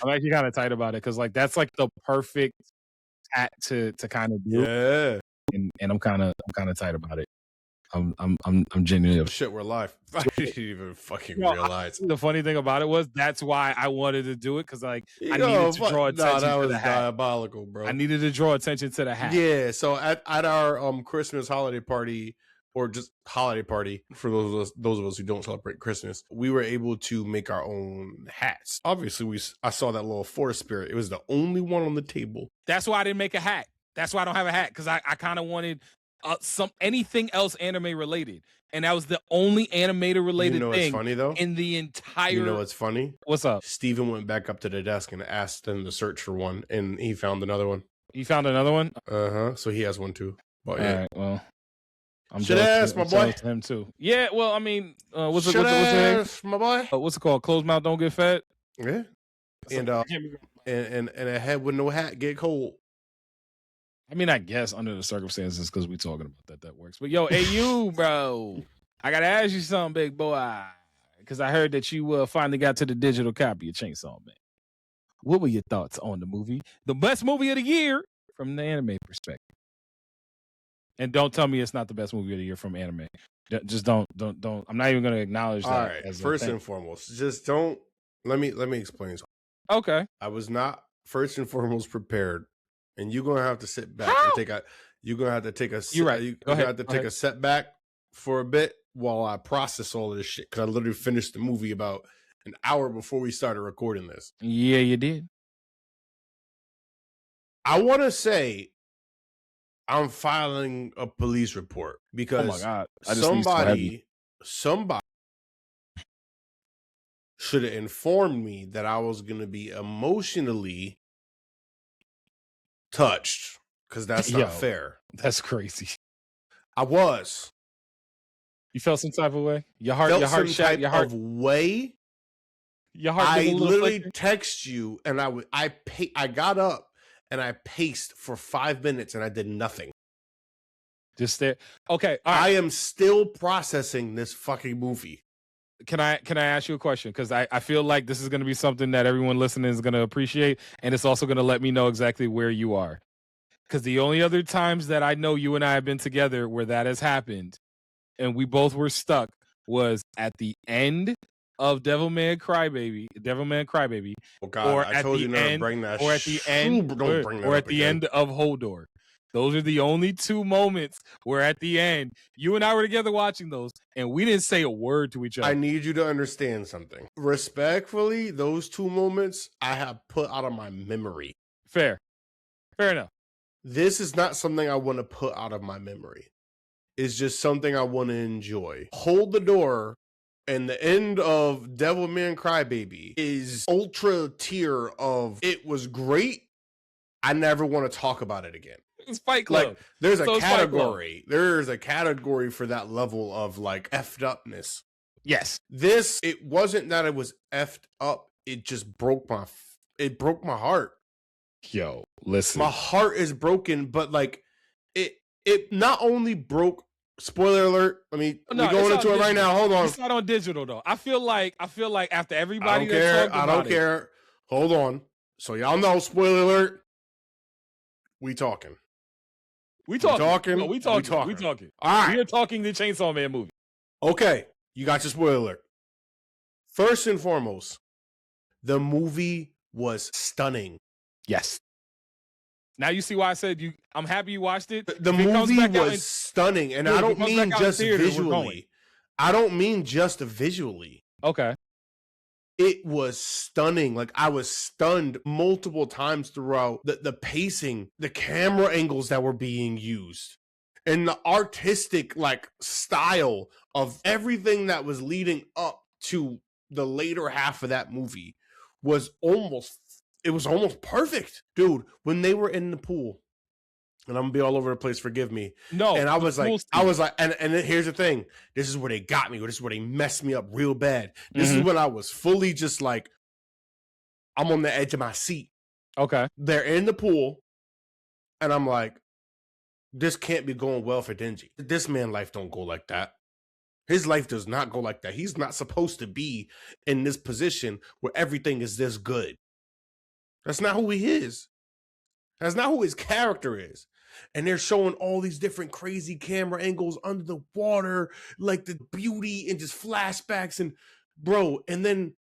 I'm actually kind of tight about it because like that's like the perfect hat to kind of do, Yeah. and I'm kind of tight about it. I'm genuinely Shit, we're live. I didn't even fucking No, realize. the funny thing about it was that's why I wanted to do it because like I Yo, needed to draw no, attention that to was the hat. diabolical, bro. I needed to draw attention to the hat. Yeah, so at our Christmas holiday party, or just holiday party for those of us who don't celebrate Christmas, we were able to make our own hats. Obviously, I saw that little forest spirit. It was the only one on the table. That's why I didn't make a hat. That's why I don't have a hat because I kind of wanted anything else anime related, and that was the only animated related thing. What's funny though? In the entire. You know what's funny? What's up? Steven went back up to the desk and asked them to search for one, and he found another one. You found another one? So he has one too. But all right, well, I'm should ask my boy. Him too. Yeah, well, I mean, what's it? My boy. What's it called? Closed mouth don't get fed. Yeah, and a head with no hat get cold. I mean, I guess under the circumstances, because we're talking about that works. But yo, hey, you, bro, I gotta ask you something, big boy, because I heard that you finally got to the digital copy of Chainsaw Man. What were your thoughts on the movie? The best movie of the year from the anime perspective. And don't tell me it's not the best movie of the year from anime. Just don't. I'm not even going to acknowledge that. All right. First and foremost, just don't. Let me explain something. Okay. I was not first and foremost prepared, and you're gonna have to sit back and take a. You're gonna have to take a. You're right. You're gonna have to take a setback for a bit while I process all of this shit, because I literally finished the movie about an hour before we started recording this. Yeah, you did. I want to say I'm filing a police report because oh my God. somebody should have informed me that I was going to be emotionally touched, because that's not fair. That's crazy. I was. You felt some type of way? Your heart shot. Your heart way. Your heart. I literally text you, and I got up and I paced for 5 minutes and I did nothing. Just there. Okay. All right. I am still processing this fucking movie. Can I ask you a question? Because I feel like this is going to be something that everyone listening is going to appreciate, and it's also going to let me know exactly where you are. Because the only other times that I know you and I have been together where that has happened, and we both were stuck, was at the end of Devilman Crybaby. Oh God, or I told you not to bring that. Or at the end, or at the end of Hodor. Those are the only two moments where at the end, you and I were together watching those, and we didn't say a word to each other. I need you to understand something. Respectfully, those two moments I have put out of my memory. Fair enough. This is not something I want to put out of my memory. It's just something I want to enjoy. Hold the Door and the end of Devilman Crybaby is ultra tier of it was great. I never want to talk about it again. It's Fight Club. Like, there's a category. There's a category for that level of like effed upness. Yes. This, it wasn't that it was effed up. It just broke my heart. Yo, listen. My heart is broken, but like it not only broke. Spoiler alert. We're going into it right now. Hold on. It's not on digital though. I feel like after everybody I don't care. Hold on. So y'all know, spoiler alert. We talking. We talking. All right. We are talking the Chainsaw Man movie. Okay. You got your spoiler alert. First and foremost, the movie was stunning. Yes. Now you see why I said I'm happy you watched it. The movie was stunning, and I don't mean just visually. I don't mean just visually. Okay. It was stunning. Like, I was stunned multiple times throughout the pacing, the camera angles that were being used, and the artistic like style of everything that was leading up to the later half of that movie was almost perfect. Dude, when they were in the pool, and I'm gonna be all over the place, forgive me. No. And I was like, and here's the thing. This is where they got me. This is where they messed me up real bad. This is when I was fully just like, I'm on the edge of my seat. Okay. They're in the pool, and I'm like, this can't be going well for Denji. This man's life don't go like that. His life does not go like that. He's not supposed to be in this position where everything is this good. That's not who he is. That's not who his character is. And they're showing all these different crazy camera angles under the water, like the beauty and just flashbacks and bro. And then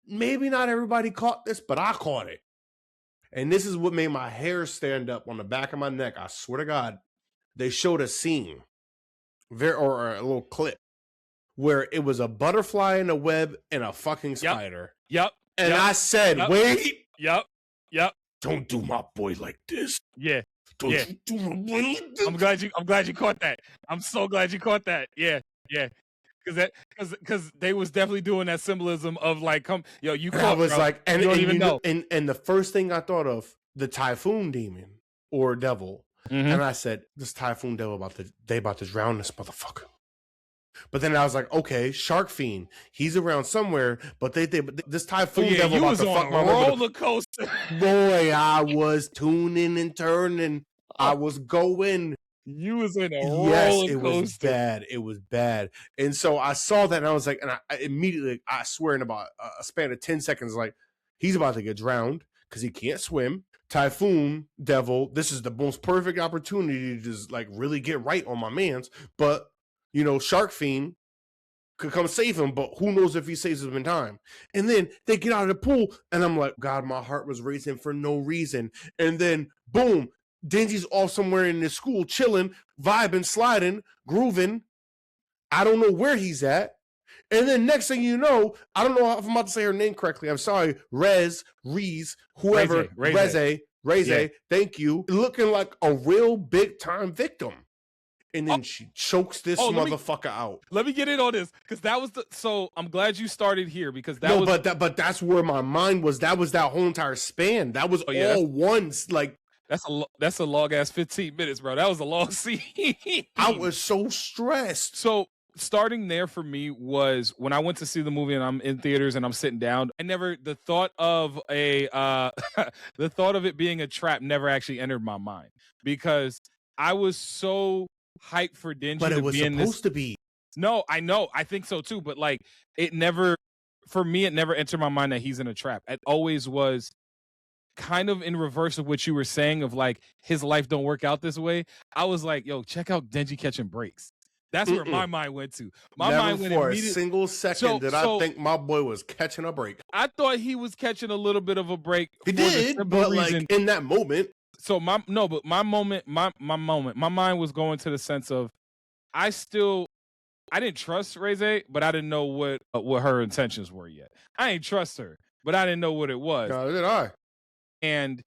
maybe not everybody caught this, but I caught it. And this is what made my hair stand up on the back of my neck. I swear to God, they showed a scene, or a little clip, where it was a butterfly in a web and a fucking spider. Yep. And I said, wait. Yep. Don't do my boy like this. Yeah. Don't you do my boy like this. I'm glad you caught that. I'm so glad you caught that. Yeah. Because they was definitely doing that symbolism of like, you caught. I was bro. like, and you don't and even know. And the first thing I thought of, the typhoon demon or devil, and I said, this typhoon devil about to drown this motherfucker. But then I was like, okay, Shark Fiend, he's around somewhere, but this typhoon devil you about was to on fuck a my roller coaster. Boy, I was tuning and turning. I was going. You was in a roller coaster. It was bad. It was bad. And so I saw that and I was like, and I immediately, I swear in about a span of 10 seconds, like, he's about to get drowned because he can't swim. Typhoon devil, this is the most perfect opportunity to just like really get right on my mans. But Shark Fiend could come save him, but who knows if he saves him in time. And then they get out of the pool, and I'm like, God, my heart was racing for no reason. And then, boom, Denji's off somewhere in his school, chilling, vibing, sliding, grooving. I don't know where he's at. And then next thing you know, I don't know if I'm about to say her name correctly. I'm sorry, Reze, whoever, Reze, thank you, looking like a real big-time victim. And then she chokes this motherfucker out. Let me get in on this because that was so I'm glad you started here because but that's where my mind was. That was that whole entire span. That was all once. Like that's a long ass 15 minutes, bro. That was a long scene. I was so stressed. So starting there for me was when I went to see the movie and I'm in theaters and I'm sitting down. The thought of the thought of it being a trap never actually entered my mind because I was so hype for Denji, but it was supposed to be. No, I know, I think so too. But like, it never entered my mind that he's in a trap. It always was kind of in reverse of what you were saying of like his life don't work out this way. I was like, yo, check out Denji catching breaks. That's where my mind went to. My mind went for a single second I think my boy was catching a break. I thought he was catching a little bit of a break. He did, but like in that moment. So my mind was going to the sense of I didn't trust Reze, but I didn't know what her intentions were yet. I ain't trust her, but I didn't know what it was. Neither did I. And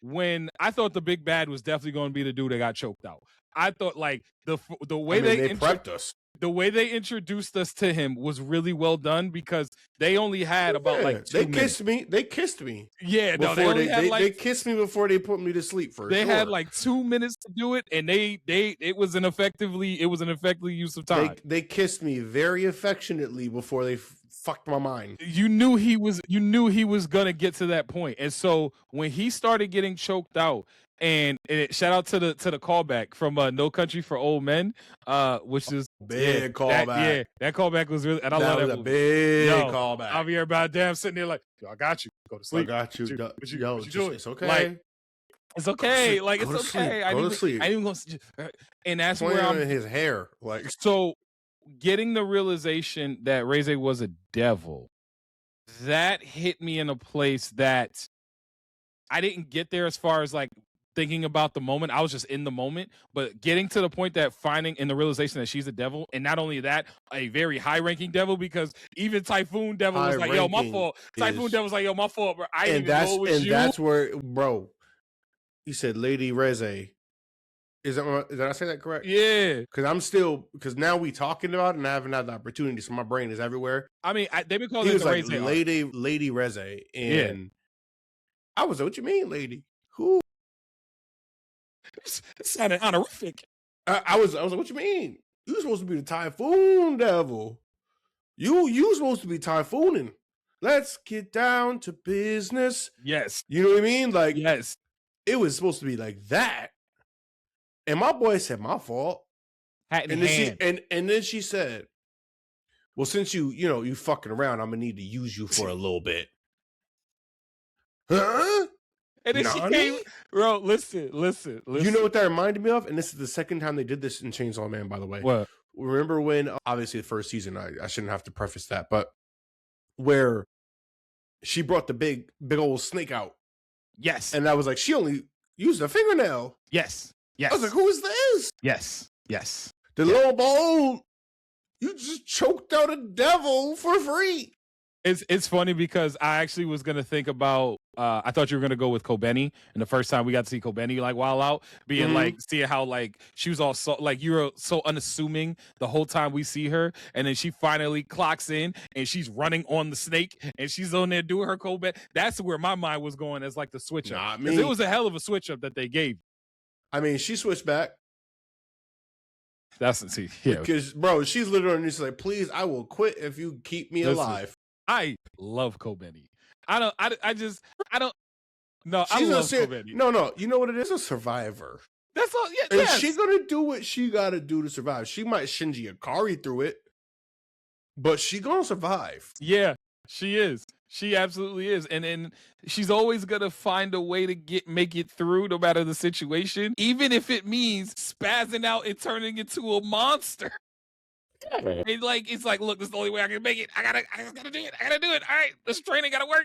when I thought the big bad was definitely going to be the dude that got choked out. I thought like the way they prepped us. The way they introduced us to him was really well done because they only had about like 2 minutes. They kissed me. Yeah, no, they kissed me before they put me to sleep. They had like 2 minutes to do it, and it was an effectively use of time. They kissed me very affectionately before they fucked my mind. You knew he was gonna get to that point, and so when he started getting choked out. And shout out to the callback from No Country for Old Men, which is big callback. That callback was really, and I love that. Was a big callback. I'm here about damn sitting there like, yo, I got you. Go to sleep. I got you. What you doing? It's okay. Like, it's okay. Like it's okay. Go to sleep. I didn't even go. And that's where I'm in his hair. Like so, getting the realization that Reze was a devil, that hit me in a place that I didn't get there as far as like. Thinking about the moment, I was just in the moment, but getting to the point that finding in the realization that she's a devil, and not only that, a very high-ranking devil, because even Typhoon Devil was like, "Yo, my fault." Typhoon Devil was like, "Yo, my fault, bro. I didn't even know it was you." And that's where, bro. You said Lady Reze. Did I say that correct? Yeah. Because now we talking about it and I haven't had the opportunity, so my brain is everywhere. I mean, they've been calling it the like Reze Lady Reze, and I was like, "What you mean, lady? Who?" It sounded honorific. I was like, what you mean? You supposed to be the Typhoon Devil. You supposed to be typhooning. Let's get down to business. Yes. You know what I mean? Like, yes. It was supposed to be like that. And my boy said, my fault. Hat in hand. And then she said, well, since you fucking around, I'm gonna need to use you for a little bit. huh? And then she came, bro. Listen. You know what that reminded me of? And this is the second time they did this in Chainsaw Man, by the way. What? Remember when, obviously, the first season, I shouldn't have to preface that, but where she brought the big old snake out. Yes. And I was like, she only used a fingernail. Yes. I was like, who is this? Yes. The little bone. You just choked out a devil for free. It's funny because I actually was gonna think about. I thought you were gonna go with Kobeni, and the first time we got to see Kobeni like wild out, being like seeing how like she was all so like you were so unassuming the whole time we see her, and then she finally clocks in and she's running on the snake and she's on there doing her Kobeni. That's where my mind was going as like the switch up. Because it was a hell of a switch up that they gave. I mean, she switched back. That's because bro, she's literally just like, please, I will quit if you keep me alive. I love Kobeni. I don't. No, she's I love Kobeni. No. You know what it is? A survivor. That's all. Yeah. And she's gonna do what she gotta do to survive. She might Shinji Ikari through it, but she gonna survive. Yeah, she is. She absolutely is. And she's always gonna find a way to make it through no matter the situation, even if it means spazzing out and turning into a monster. It's like, look, this is the only way I can make it. I just gotta do it. I gotta do it. All right, this training gotta work.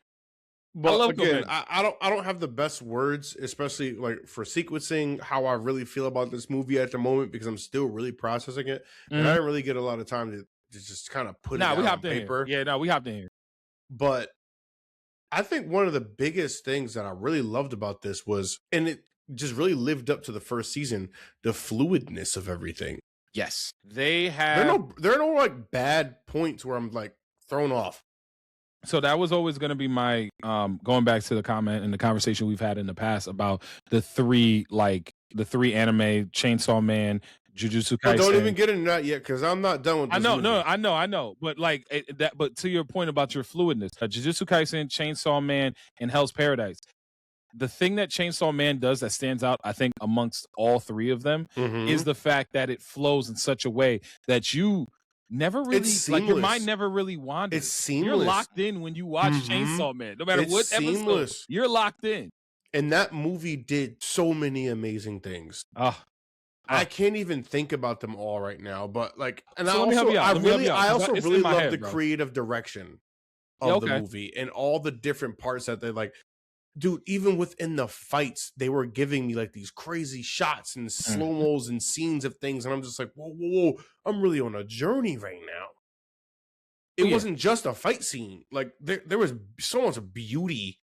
But again, I don't have the best words, especially like for sequencing how I really feel about this movie at the moment, because I'm still really processing it. And I didn't really get a lot of time to just kind of put it out on paper. We hopped in here. But I think one of the biggest things that I really loved about this was, and it just really lived up to the first season, the fluidness of everything. Yes. There are no like bad points where I'm like thrown off. So that was always going to be my going back to the comment and the conversation we've had in the past about the three anime, Chainsaw Man, Jujutsu Kaisen. Don't even get into that yet, because I'm not done with this movie. I know. But but to your point about your fluidness, Jujutsu Kaisen, Chainsaw Man, and Hell's Paradise. The thing that Chainsaw Man does that stands out, I think, amongst all three of them is the fact that it flows in such a way that you never really, like, your mind never really wanders. It's seamless. You're locked in when you watch Chainsaw Man. No matter what episode, you're locked in. And that movie did so many amazing things. I can't even think about them all right now, but like, and so I also really love the creative direction of the movie and all the different parts that they like. Dude, even within the fights, they were giving me like these crazy shots and slow-mos and scenes of things. And I'm just like, whoa. I'm really on a journey right now. It wasn't just a fight scene. Like there was so much beauty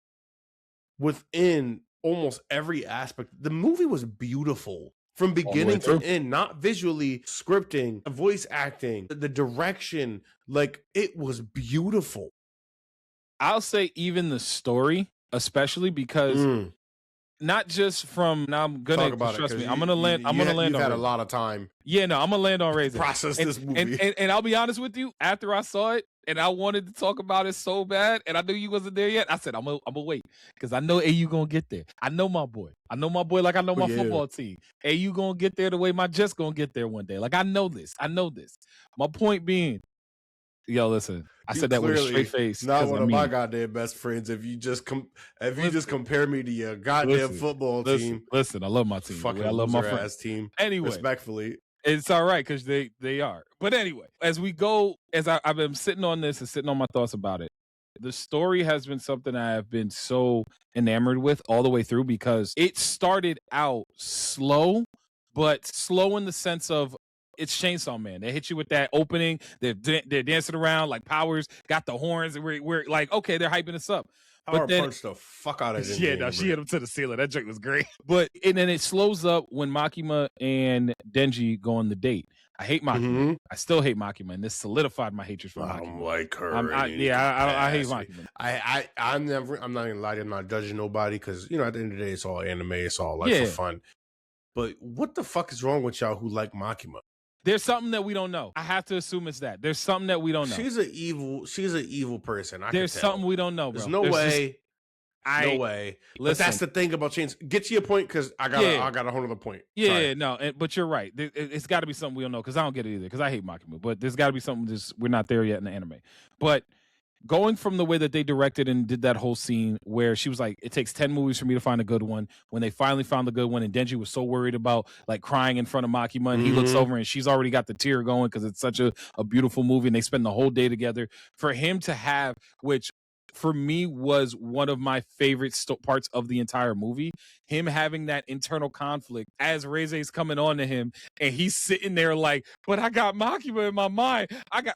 within almost every aspect. The movie was beautiful from beginning to end, not visually, scripting, voice acting, the direction. Like, it was beautiful. I'll say even the story, especially because not just from now, I'm gonna talk about trust me. I'm gonna land. I'm gonna land. You've had a lot of time. Yeah, no, I'm gonna land on Reze. Process this movie, and I'll be honest with you. After I saw it, and I wanted to talk about it so bad, and I knew you wasn't there yet. I said, I'm gonna wait, because I know AU gonna get there. I know my boy. Like I know my football team. AU gonna get there the way my Jets gonna get there one day. Like I know this. My point being, yo, listen. I said that with a straight face. Not one of my goddamn best friends. If you just compare me to your goddamn football team. Listen, I love my team. Fucking I love my ass team. Anyway, respectfully, it's all right because they are. But anyway, as I've been sitting on this and sitting on my thoughts about it, the story has been something I have been so enamored with all the way through, because it started out slow, but slow in the sense of, it's Chainsaw Man. They hit you with that opening. They're dancing around like Powers got the horns, and we're like, okay, they're hyping us up. Power punched the fuck out of it. Yeah, no, she hit him to the ceiling. That joke was great. And then it slows up when Makima and Denji go on the date. I hate Makima. I still hate Makima, and this solidified my hatred for Makima. I don't like her. I hate Makima. I'm not gonna lie to you. I'm not judging nobody, because at the end of the day, it's all anime. It's all like for fun. But what the fuck is wrong with y'all who like Makima? There's something that we don't know. I have to assume it's that. There's something that we don't know. She's an evil person. There's something we don't know, bro. There's no way. No way. But that's the thing about Chains. Get to your point, because I got a whole other point. Yeah, no, but you're right. It's got to be something we don't know, because I don't get it either, because I hate Makima. But there's got to be something we're not there yet in the anime. But going from the way that they directed and did that whole scene where she was like, it takes 10 movies for me to find a good one. When they finally found the good one, and Denji was so worried about like crying in front of Makima, and he looks over and she's already got the tear going because it's such a beautiful movie, and they spend the whole day together. For him to have, which for me was one of my favorite parts of the entire movie, him having that internal conflict as Reze's coming on to him, and he's sitting there like, but I got Makima in my mind.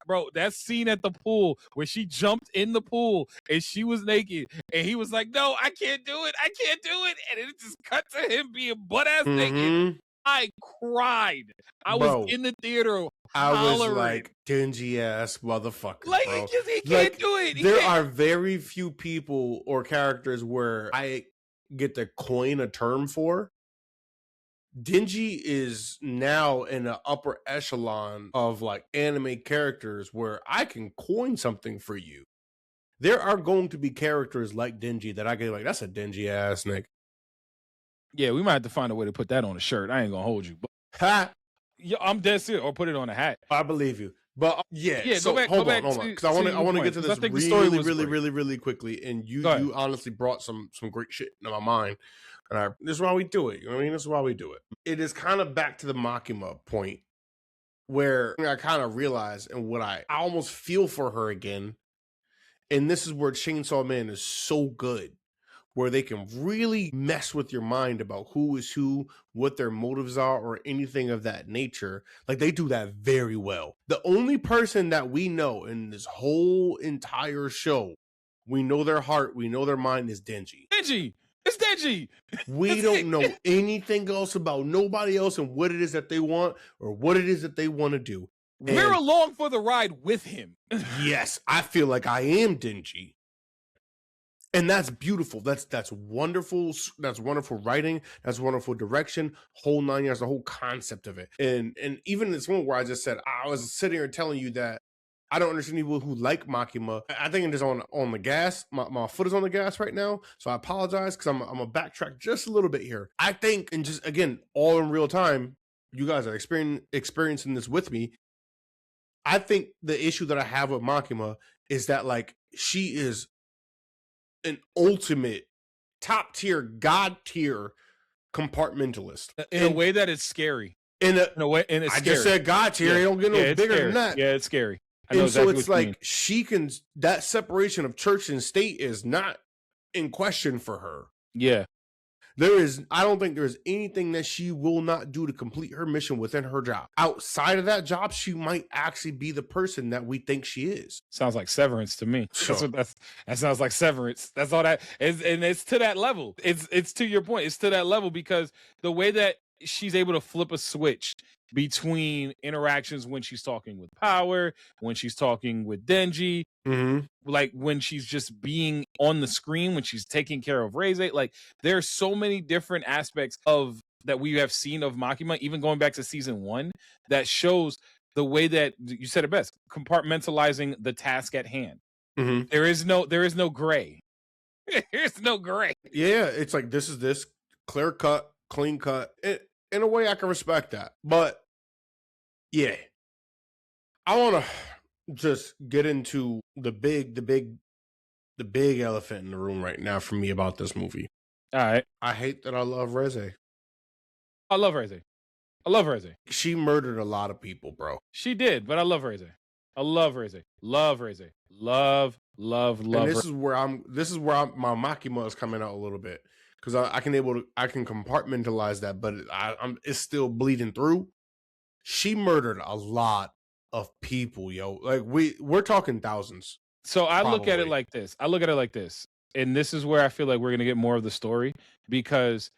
Bro, that scene at the pool where she jumped in the pool and she was naked, and he was like, no, I can't do it. And it just cut to him being butt-ass naked. I cried. I was in the theater hollering. I was like, dingy ass motherfucker, like, bro. He can't do it. There are very few people or characters where I get to coin a term for. Dingy is now in the upper echelon of like anime characters where I can coin something for you. There are going to be characters like Dingy that I get like, that's a dingy ass nigga. Yeah, we might have to find a way to put that on a shirt. I ain't gonna hold you. But ha! Yeah, I'm dead serious. Or put it on a hat. I believe you. But yeah, so hold on, because I want to get to this really quickly. And you honestly brought some great shit into my mind. And this is why we do it. You know what I mean? This is why we do it. It is kind of back to the Makima point where I kind of realize and what I almost feel for her again. And this is where Chainsaw Man is so good, where they can really mess with your mind about who is who, what their motives are, or anything of that nature. Like, they do that very well. The only person that we know in this whole entire show, we know their heart, we know their mind, is Denji. It's Denji. We don't know anything else about nobody else and what it is that they want or what it is that they want to do. We're along for the ride with him. Yes, I feel like I am Denji. And that's beautiful. That's wonderful. That's wonderful writing. That's wonderful direction. Whole 9 years, the whole concept of it. And even this one where I just said, I was sitting here telling you that I don't understand people who like Makima. I think I'm just on the gas. My foot is on the gas right now. So I apologize because I'm going to backtrack just a little bit here. I think, and just again, all in real time, you guys are experiencing this with me. I think the issue that I have with Makima is that like she is an ultimate top tier, god tier compartmentalist in a way that is scary. In a way, and it's I just said god tier. Yeah. It don't get no bigger scary. than that. Yeah, it's scary. And exactly so it's like she can. That separation of church and state is not in question for her. Yeah. I don't think there's anything that she will not do to complete her mission within her job. Outside of that job, she might actually be the person that we think she is. Sounds like Severance to me. Sure. That sounds like Severance. That's all that is. And it's to that level. It's to your point. It's to that level because the way that she's able to flip a switch between interactions when she's talking with Power, when she's talking with Denji, like when she's just being on the screen, when she's taking care of Reze, like there's so many different aspects of that we have seen of Makima, even going back to season 1, that shows the way that you said it best, compartmentalizing the task at hand. There is no gray. There's no gray. Yeah, it's like this is this clear cut, clean cut. In a way, I can respect that. But yeah, I want to just get into the big elephant in the room right now for me about this movie. All right. I hate that I love Reze. I love Reze. She murdered a lot of people, bro. She did, but I love Reze. Love Reze. Love. And this is where my Makima is coming out a little bit. Because I can compartmentalize that, but it's still bleeding through. She murdered a lot of people, yo. Like we're talking thousands. So I look at it like this. And this is where I feel like we're gonna get more of the story, because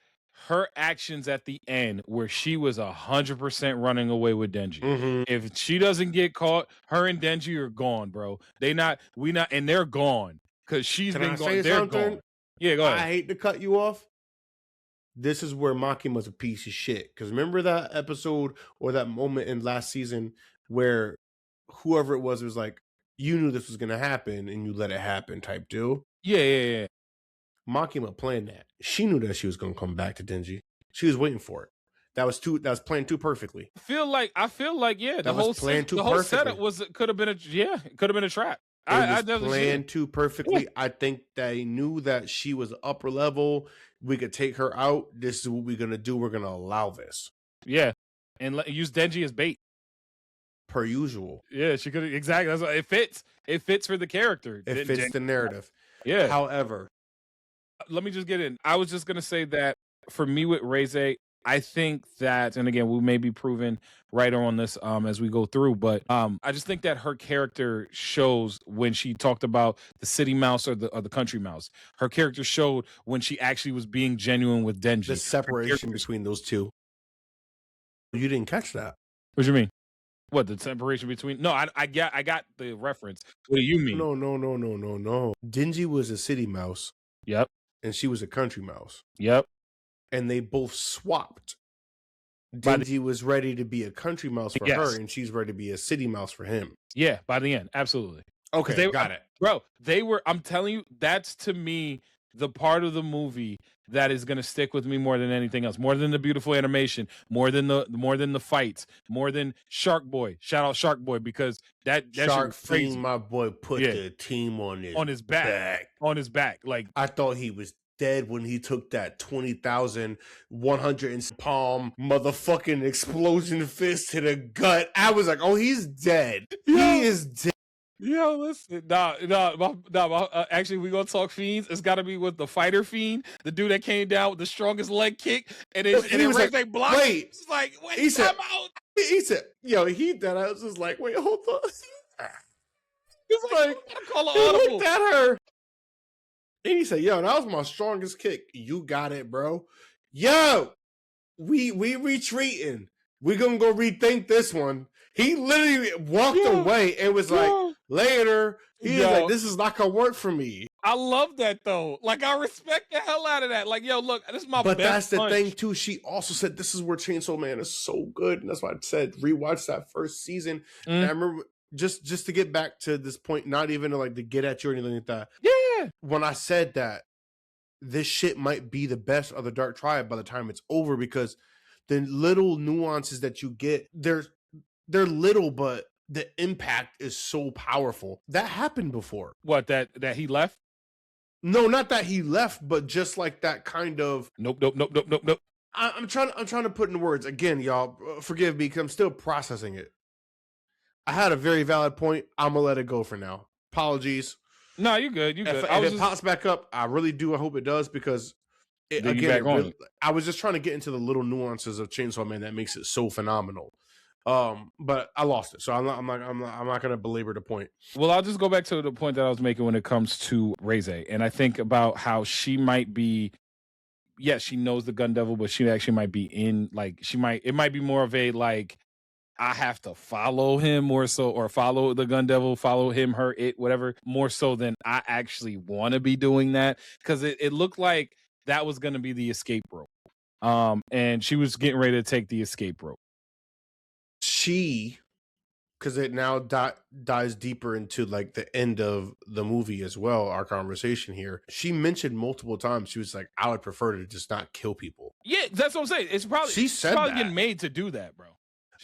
her actions at the end, where she was 100% running away with Denji. If she doesn't get caught, her and Denji are gone, bro. And they're gone because she's been gone. They're gone. Yeah, go ahead. I hate to cut you off. This is where Makima's a piece of shit. Because remember that episode or that moment in last season where whoever it was like, you knew this was going to happen and you let it happen type deal? Yeah. Makima planned that. She knew that she was going to come back to Denji. She was waiting for it. That was planned too perfectly. I feel like, yeah, the whole setup could have been a trap. It was definitely see planned it. too perfectly. I think they knew that she was upper level. We could take her out. This is what we're gonna do. We're gonna allow this. Yeah, and use Denji as bait. Per usual. Yeah, she could exactly. That's what, it fits. It fits for the character. It fits the narrative. Yeah. However, Let me just get in. I was just gonna say that for me with Reze, I think that, and again, we may be proven right on this as we go through, but I just think that her character shows when she talked about the city mouse or the country mouse. Her character showed when she actually was being genuine with Denji. the separation between those two. You didn't catch that. What do you mean? What, the separation between? No, I got the reference. What do you mean? No. Dingy was a city mouse. Yep. And she was a country mouse. Yep. And they both swapped. Dingy was ready to be a country mouse for her, and she's ready to be a city mouse for him. Yeah, by the end, absolutely. Okay, got it. Bro, they were, I'm telling you, that's to me the part of the movie that is going to stick with me more than anything else, more than the beautiful animation, more than the fights, more than Shark Boy. Shout out Shark Boy, because that Shark crazy. Fiend, my boy, put the team on his back. On his back. Like, I thought he was dead when he took that 20,100 palm motherfucking explosion fist to the gut. I was like, oh, he's dead. He is dead. Yo, listen, actually, we gonna talk fiends. It's got to be with the fighter fiend, the dude that came down with the strongest leg kick, and it was like, block. Wait, it's like, wait, he said, out. He said, yo, he did. I was just like, wait, hold on. He's like, call he looked at her, and he said, yo, that was my strongest kick. You got it, bro. Yo, we retreating. We gonna go rethink this one. He literally walked away and was like, later. He was like, this is not gonna work for me. I love that though. Like, I respect the hell out of that. Like, yo, look, this is my But best that's the punch. thing too. She also said this is where Chainsaw Man is so good, and that's why I said rewatch that first season. And I remember just to get back to this point, not even to get at you or anything like that. Yeah. When I said that this shit might be the best of the Dark Triad by the time it's over, because the little nuances that you get, they're little, but the impact is so powerful. That happened before. What, that he left? No, not that he left, but just like that kind of nope. I'm trying to put in words again, y'all. Forgive me because I'm still processing it. I had a very valid point. I'm gonna let it go for now. Apologies. No, you good. You good. If it pops back up, I really do. I hope it does, because I was just trying to get into the little nuances of Chainsaw Man that makes it so phenomenal. But I lost it, so I'm not going to belabor the point. Well, I'll just go back to the point that I was making when it comes to Reze, and I think about how she might be. Yes, she knows the Gun Devil, but she actually might be in. Like, it might be more of a like, I have to follow him more so, or follow the Gun Devil, follow him, her, it, whatever, more so than I actually want to be doing that, because it looked like that was going to be the escape rope, and she was getting ready to take the escape rope. Because it now dives deeper into like the end of the movie as well, our conversation here, she mentioned multiple times, she was like, I would prefer to just not kill people. Yeah, that's what I'm saying. She's probably getting made to do that, bro.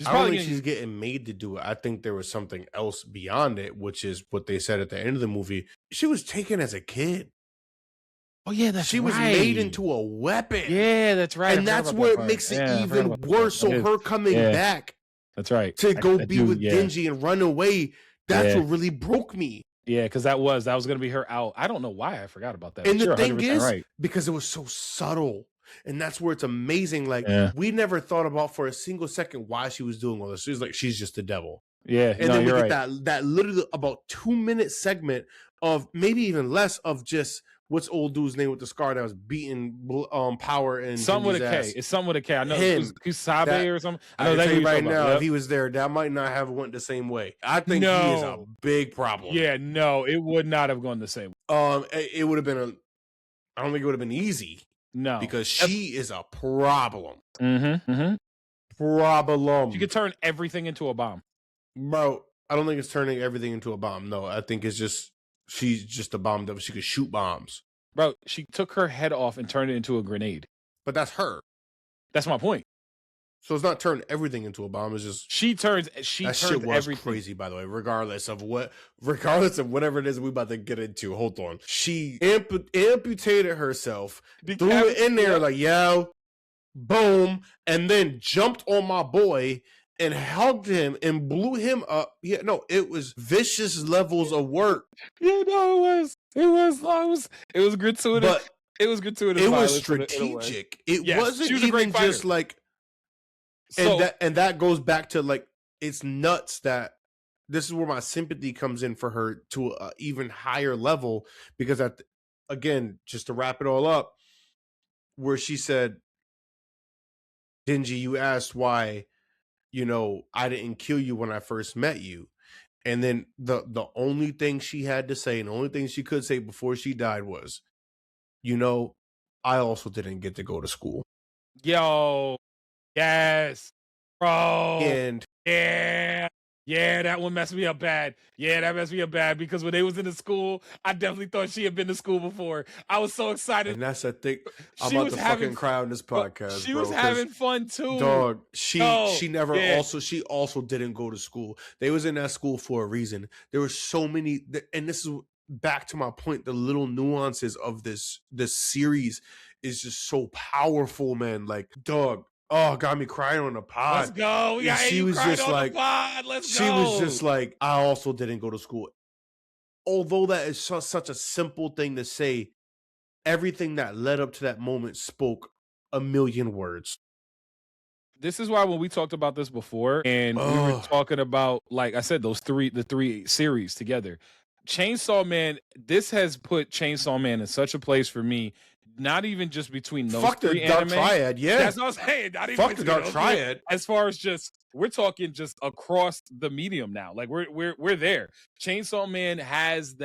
I don't think she's getting made to do it. I think there was something else beyond it, which is what they said at the end of the movie. She was taken as a kid. Oh yeah, she was made into a weapon. Yeah, that's right. And that's where it makes it even worse. So her coming back, that's right, to go be with Denji and run away, that's what really broke me. Yeah, because that was going to be her out. I don't know why I forgot about that. And the thing is, because it was so subtle. And that's where it's amazing. Like, we never thought about for a single second why she was doing all this. She was like, she's just the devil. Yeah. And then we get that literally about 2-minute segment of maybe even less of just what's old dude's name with the scar that was beating Power and something with a K. It's something with a K. I know Kusabe or something. I know that right now. If he was there, that might not have went the same way. I think he is a big problem. Yeah, no, it would not have gone the same way. It would have been I don't think it would have been easy. No, because she is a problem. Problem. She could turn everything into a bomb, bro. I don't think it's turning everything into a bomb. No, I think it's just she's just a bomb that she could shoot bombs, bro. She took her head off and turned it into a grenade. But that's her. That's my point. So it's not turn everything into a bomb. It's just she turns that shit was everything crazy, by the way, regardless of whatever it is we about to get into. Hold on. She amputated herself, threw it in there like, yo, boom, and then jumped on my boy and hugged him and blew him up. Yeah, no, it was vicious levels of work. You know, it was gratuitous. But it was gratuitous. It was strategic. It wasn't even just like, and that goes back to like, it's nuts that this is where my sympathy comes in for her to an even higher level, because again, just to wrap it all up, where she said, Denji, you asked why, I didn't kill you when I first met you. And then the only thing she had to say, and the only thing she could say before she died was, I also didn't get to go to school. Yo, yes, bro. And yeah, that one messed me up bad. Yeah, that messed me up bad, because when they was in the school, I definitely thought she had been to school before. I was so excited. And that's the thing. I'm about to fucking cry on this podcast. She was having fun too. Dog, she also didn't go to school. They was in that school for a reason. There were so many, and this is back to my point, the little nuances of this series is just so powerful, man. Like, dog, oh, got me crying on the pod. Let's go. Yeah, she was just like, the pod. Let's go. She was just like, I also didn't go to school. Although that is such a simple thing to say, everything that led up to that moment spoke a million words. This is why when we talked about this before, and we were talking about, like I said, the three series together, Chainsaw Man, this has put Chainsaw Man in such a place for me. Not even just between those three the Dark Triad, yeah. That's what I'm saying. Not even fuck the Dark Triad. As far as just, we're talking just across the medium now. Like we're there. Chainsaw Man has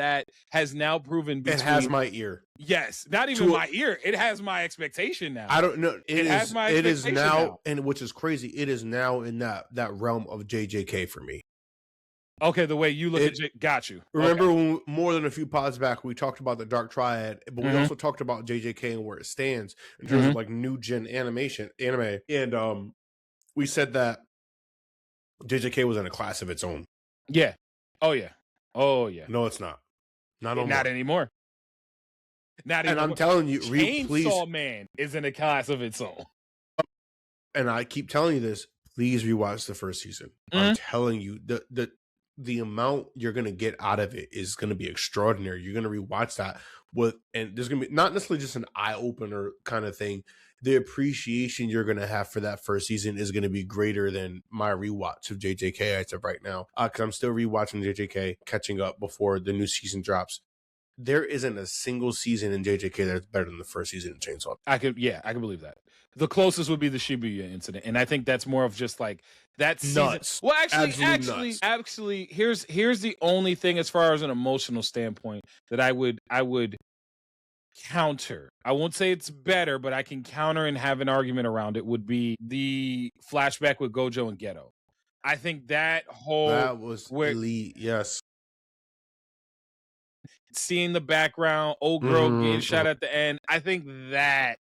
now proven between, it has my ear. Yes, not even my ear. It has my expectation now. I don't know. It has my expectation now, and which is crazy. It is now in that realm of JJK for me. Okay, the way you look at it, got you. Remember when more than a few pods back, we talked about the Dark Triad, but we also talked about JJK and where it stands in terms of like new gen anime. And we said that JJK was in a class of its own. Yeah. Oh yeah. No, it's not. Not anymore. Not anymore. And I'm telling you, Chainsaw Man is in a class of its own. And I keep telling you this, please rewatch the first season. I'm telling you, the amount you're going to get out of it is going to be extraordinary. You're going to rewatch that and there's going to be not necessarily just an eye opener kind of thing. The appreciation you're going to have for that first season is going to be greater than my rewatch of JJK as of right now. Cause I'm still rewatching JJK, catching up before the new season drops. There isn't a single season in JJK that's better than the first season of Chainsaw. I can believe that. The closest would be the Shibuya incident, and I think that's more of just like that season. Nuts. Well, actually, here's the only thing as far as an emotional standpoint that I would counter. I won't say it's better, but I can counter and have an argument around it. Would be the flashback with Gojo and Geto. I think that was elite. Yes. Seeing the background, old girl getting shot at the end. I think that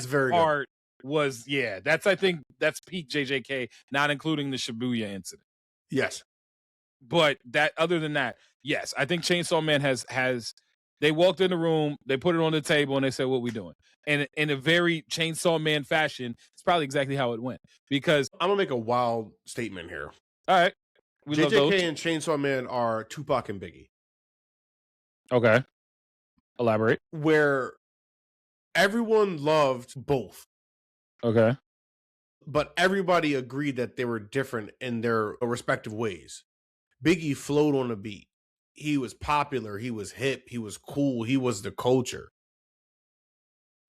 part was, I think that's peak JJK, not including the Shibuya incident. Yes. But other than that, yes, I think Chainsaw Man has they walked in the room, they put it on the table, and they said, what we doing? And in a very Chainsaw Man fashion, it's probably exactly how it went. Because I'm gonna make a wild statement here. All right. JJK and Chainsaw Man are Tupac and Biggie. Okay. Elaborate. Where everyone loved both. Okay. But everybody agreed that they were different in their respective ways. Biggie flowed on the beat. He was popular. He was hip. He was cool. He was the culture.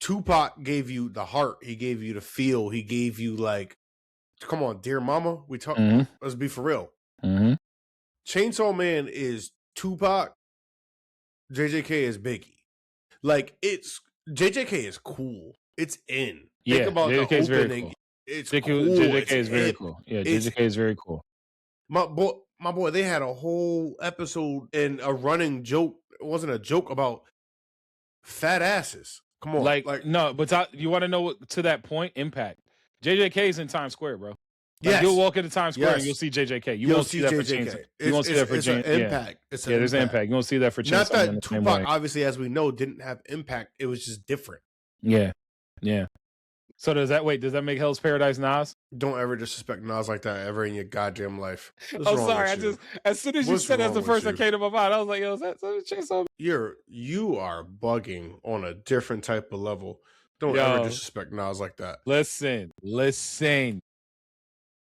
Tupac gave you the heart. He gave you the feel. He gave you like, come on, dear mama. We talk. Let's be for real. Chainsaw Man is Tupac. JJK is Biggie. Like, JJK is cool. It's in. Yeah, think about JJK the is opening. very cool. It's JJK, cool. JJK is very cool. Yeah, JJK is very cool. My boy, they had a whole episode and a running joke. It wasn't a joke about fat asses. Come on, like no, but you want to know what, to that point, Impact. JJK's in Times Square, bro. Like Yes. you'll walk into Times Square and Yes. you'll see JJK. You You'll won't see that for JJK. Chainsaw. You won't see that for It's an impact. It's an Yeah, there's an impact. You won't see that for Chainsaw. Not Man the that same Tupac, way. obviously, as we know, didn't have impact. It was just different. Yeah. Yeah. So does that make Hell's Paradise Nas? Don't ever disrespect Nas like that ever in your goddamn life. What's Oh, wrong sorry. with you? As soon as you What's said that's the wrong first with that came to my mind, I was like, yo, is that Chainsaw Man? You are bugging on a different type of level. Don't Yo. ever disrespect Nas like that. Listen.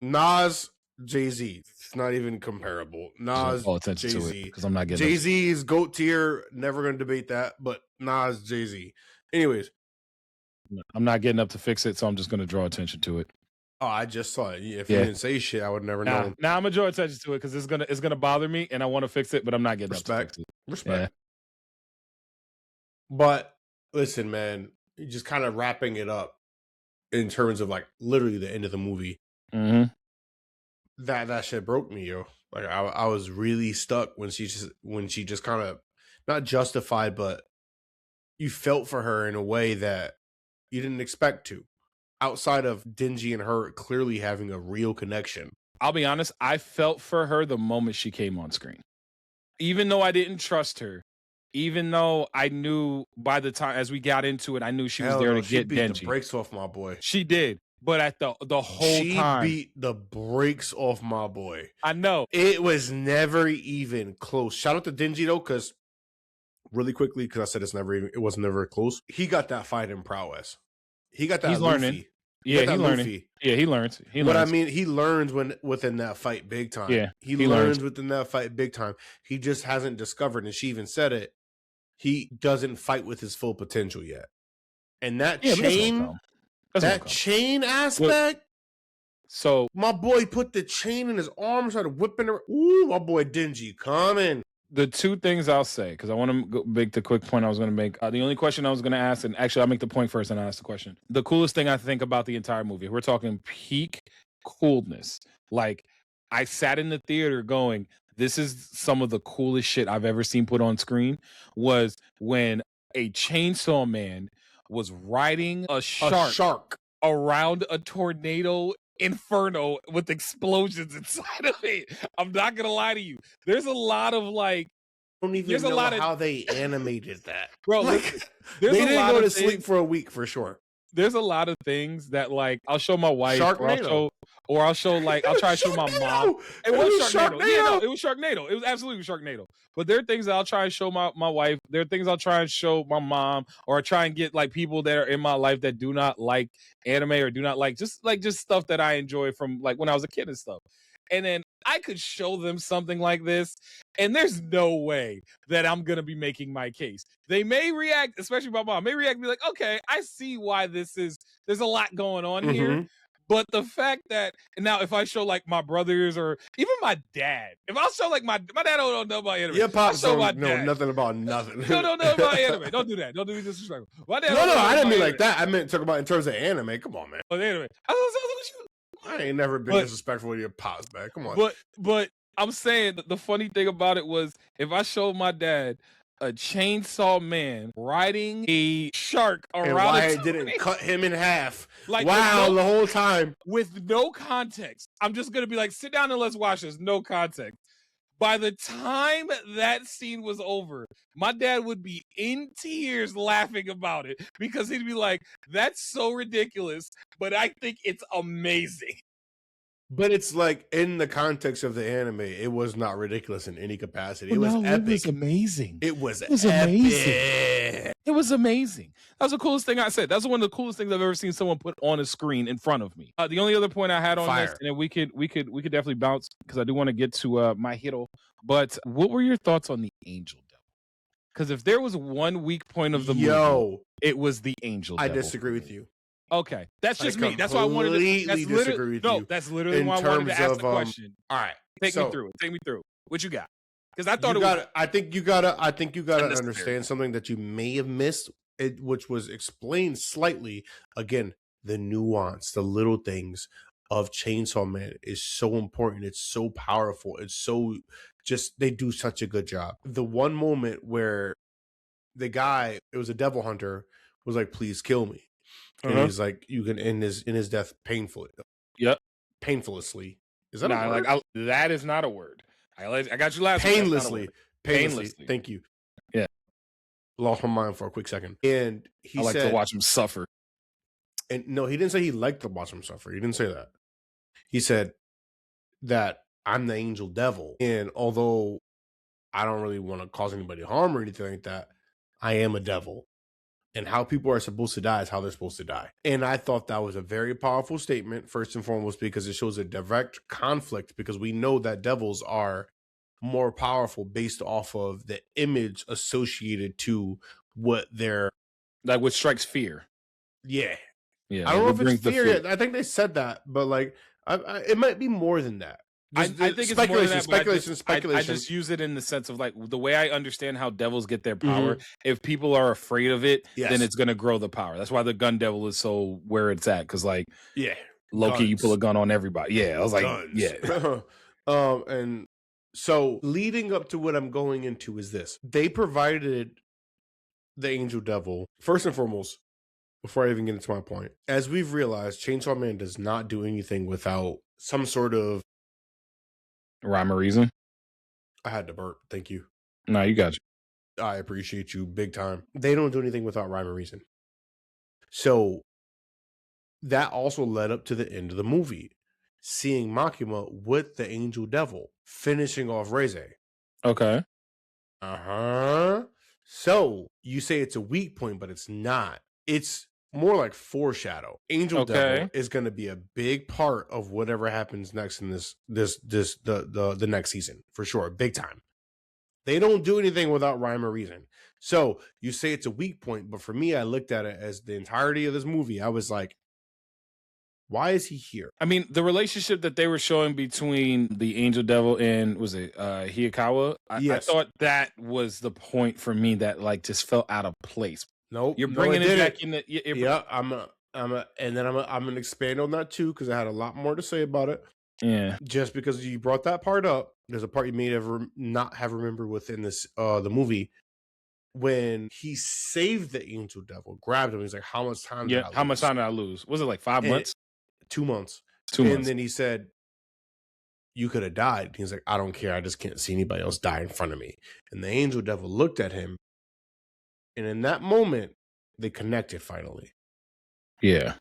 Nas, Jay-Z. It's not even comparable. Nas, Jay-Z. Because I'm not getting Jay-Z's GOAT tier. Never going to debate that. But Nas, Jay-Z. Anyways. I'm not getting up to fix it, so I'm just going to draw attention to it. Oh, I just saw it. If you didn't say shit, I would never know. Now I'm gonna draw attention to it because it's gonna bother me, and I want to fix it, but I'm not getting up to fix it. Respect. Yeah. But listen, man, just kind of wrapping it up in terms of like literally the end of the movie. Mm-hmm. That shit broke me, yo. Like I was really stuck when she just kind of not justified, but you felt for her in a way that you didn't expect to. Outside of Denji and her clearly having a real connection. I'll be honest, I felt for her the moment she came on screen. Even though I didn't trust her, even though I knew by the time as we got into it, I knew she was there to get beat Denji. The brakes off my boy. She did, but at the whole time, she beat the brakes off my boy. I know. It was never even close. Shout out to Denji though, because really quickly, because I said it was never close. He got that fight in prowess. He got that. He's learning. Yeah, he's learning. Yeah, he learns. But I mean, he learns within that fight big time. Yeah, he learns within that fight big time. He just hasn't discovered, and she even said it. He doesn't fight with his full potential yet. And that chain aspect. So my boy put the chain in his arm, started whipping her. Ooh, my boy Denji coming. The two things I'll say, because I want to make the quick point I was going to make. The only question I was going to ask, and actually I'll make the point first and I'll ask the question. The coolest thing I think about the entire movie, we're talking peak coolness. Like, I sat in the theater going, this is some of the coolest shit I've ever seen put on screen, was when a Chainsaw Man was riding a shark around a tornado inferno with explosions inside of it. I'm not gonna lie to you. There's a lot of like. I don't even know how they animated that, bro. Like, they didn't go to sleep for a week for sure. There's a lot of things that like I'll show my wife, or I'll show like I'll try to show my mom. It was Sharknado. Yeah, no, it was Sharknado. It was absolutely Sharknado. But there are things that I'll try and show my wife. There are things I'll try and show my mom, or I try and get like people that are in my life that do not like anime or do not like just stuff that I enjoy from like when I was a kid and stuff. And then I could show them something like this, and there's no way that I'm going to be making my case. They may react, especially my mom, may react and be like, okay, I see why there's a lot going on here. But the fact that, now if I show like my brothers or even my dad, if I'll show like my dad don't know about anime. Your pops don't know nothing about nothing. No, don't know about anime. Don't do that. Don't do me disrespectful. No, I didn't mean like that. I meant talk about in terms of anime. Come on, man. Oh, anime. I ain't never been disrespectful to your pops, man. Come on. But I'm saying that the funny thing about it was if I showed my dad a Chainsaw Man riding a shark around, and why it didn't cut him in half? Like, the whole time with no context. I'm just gonna be like, sit down and let's watch this. No context. By the time that scene was over, my dad would be in tears laughing about it because he'd be like, that's so ridiculous, but I think it's amazing. But it's like in the context of the anime, it was not ridiculous in any capacity. It was epic. It was amazing. It was amazing. It was amazing. That was the coolest thing I said. That's one of the coolest things I've ever seen someone put on a screen in front of me. The only other point I had on this, and we could definitely bounce because I do want to get to my hero. But what were your thoughts on the angel devil? Because if there was one weak point of the movie, it was the angel devil. I disagree with you. Okay, that's just me. That's why I wanted to disagree with you. No, that's literally why I wanted to ask the question. All right, take me through it. Take me through it. What you got? Because I thought I think you gotta understand something that you may have missed, which was explained slightly. Again, the nuance, the little things of Chainsaw Man is so important. It's so powerful. It's so they do such a good job. The one moment where the guy, it was a devil hunter, was like, "Please kill me." And he's like, you can end his death painfully. Yep. Painfully. Is that Nah, a word? that is not a word. I got you last week. That's not a word. Painlessly. Thank you. Yeah. Lost my mind for a quick second. And he I like said, to watch him suffer. and no, he didn't say he liked to watch him suffer. He didn't say that. He said that I'm the angel devil. And although I don't really want to cause anybody harm or anything like that, I am a devil. And how people are supposed to die is how they're supposed to die. And I thought that was a very powerful statement, first and foremost, because it shows a direct conflict, because we know that devils are more powerful based off of the image associated to what they're... Like what strikes fear. Yeah. Yeah. I don't know if it's fear yet. I think they said that, but like, it might be more than that. I think it's more than that, speculation. I just use it in the sense of like the way I understand how devils get their power. If people are afraid of it, then it's going to grow the power. That's why the gun devil is so where it's at. Because like, low-key, you pull a gun on everybody. Yeah, I was like, guns. Yeah. And so leading up to what I'm going into is this: they provided the angel devil first and foremost. Before I even get into my point, as we've realized, Chainsaw Man does not do anything without some sort of rhyme or reason. I had to burp. Thank you. No, you got you. I appreciate you big time. They don't do anything without rhyme or reason. So that also led up to the end of the movie, seeing Makima with the angel devil finishing off Reze. Okay. So you say it's a weak point, but it's not. It's more like foreshadow. Angel devil is going to be a big part of whatever happens next in the next season for sure, big time. They don't do anything without rhyme or reason. So you say it's a weak point, but for me, I looked at it as the entirety of this movie. I was like, why is he here? I mean, the relationship that they were showing between the angel devil and was it Hiyakawa? I thought that was the point for me that like just felt out of place. Nope, you're bringing it back in the. Yeah, and then I'm gonna expand on that too because I had a lot more to say about it. Yeah, just because you brought that part up, there's a part you may ever not have remembered within this the movie when he saved the angel devil, grabbed him. He's like, "How much time? How much time did I lose? Was it like 5 months? 2 months. 2 months. And then he said, "You could have died." He's like, "I don't care. I just can't see anybody else die in front of me." And the angel devil looked at him. And in that moment, they connected finally. Yeah.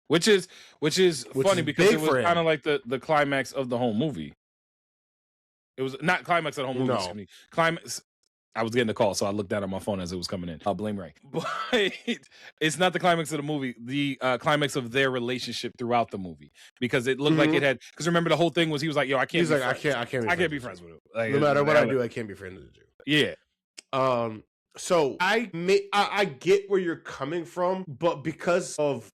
Which is funny because it was kind of like the climax of the whole movie. It was not climax of the whole movie. Excuse me. Climax. I was getting a call, so I looked down at my phone as it was coming in. I'll blame Ray. But it's not the climax of the movie, the climax of their relationship throughout the movie. Because it looked like it had, because remember the whole thing was he was like, yo, I can't be friends with him. Like, no matter what I do, I can't be friends with you. Yeah. So I get where you're coming from, but because of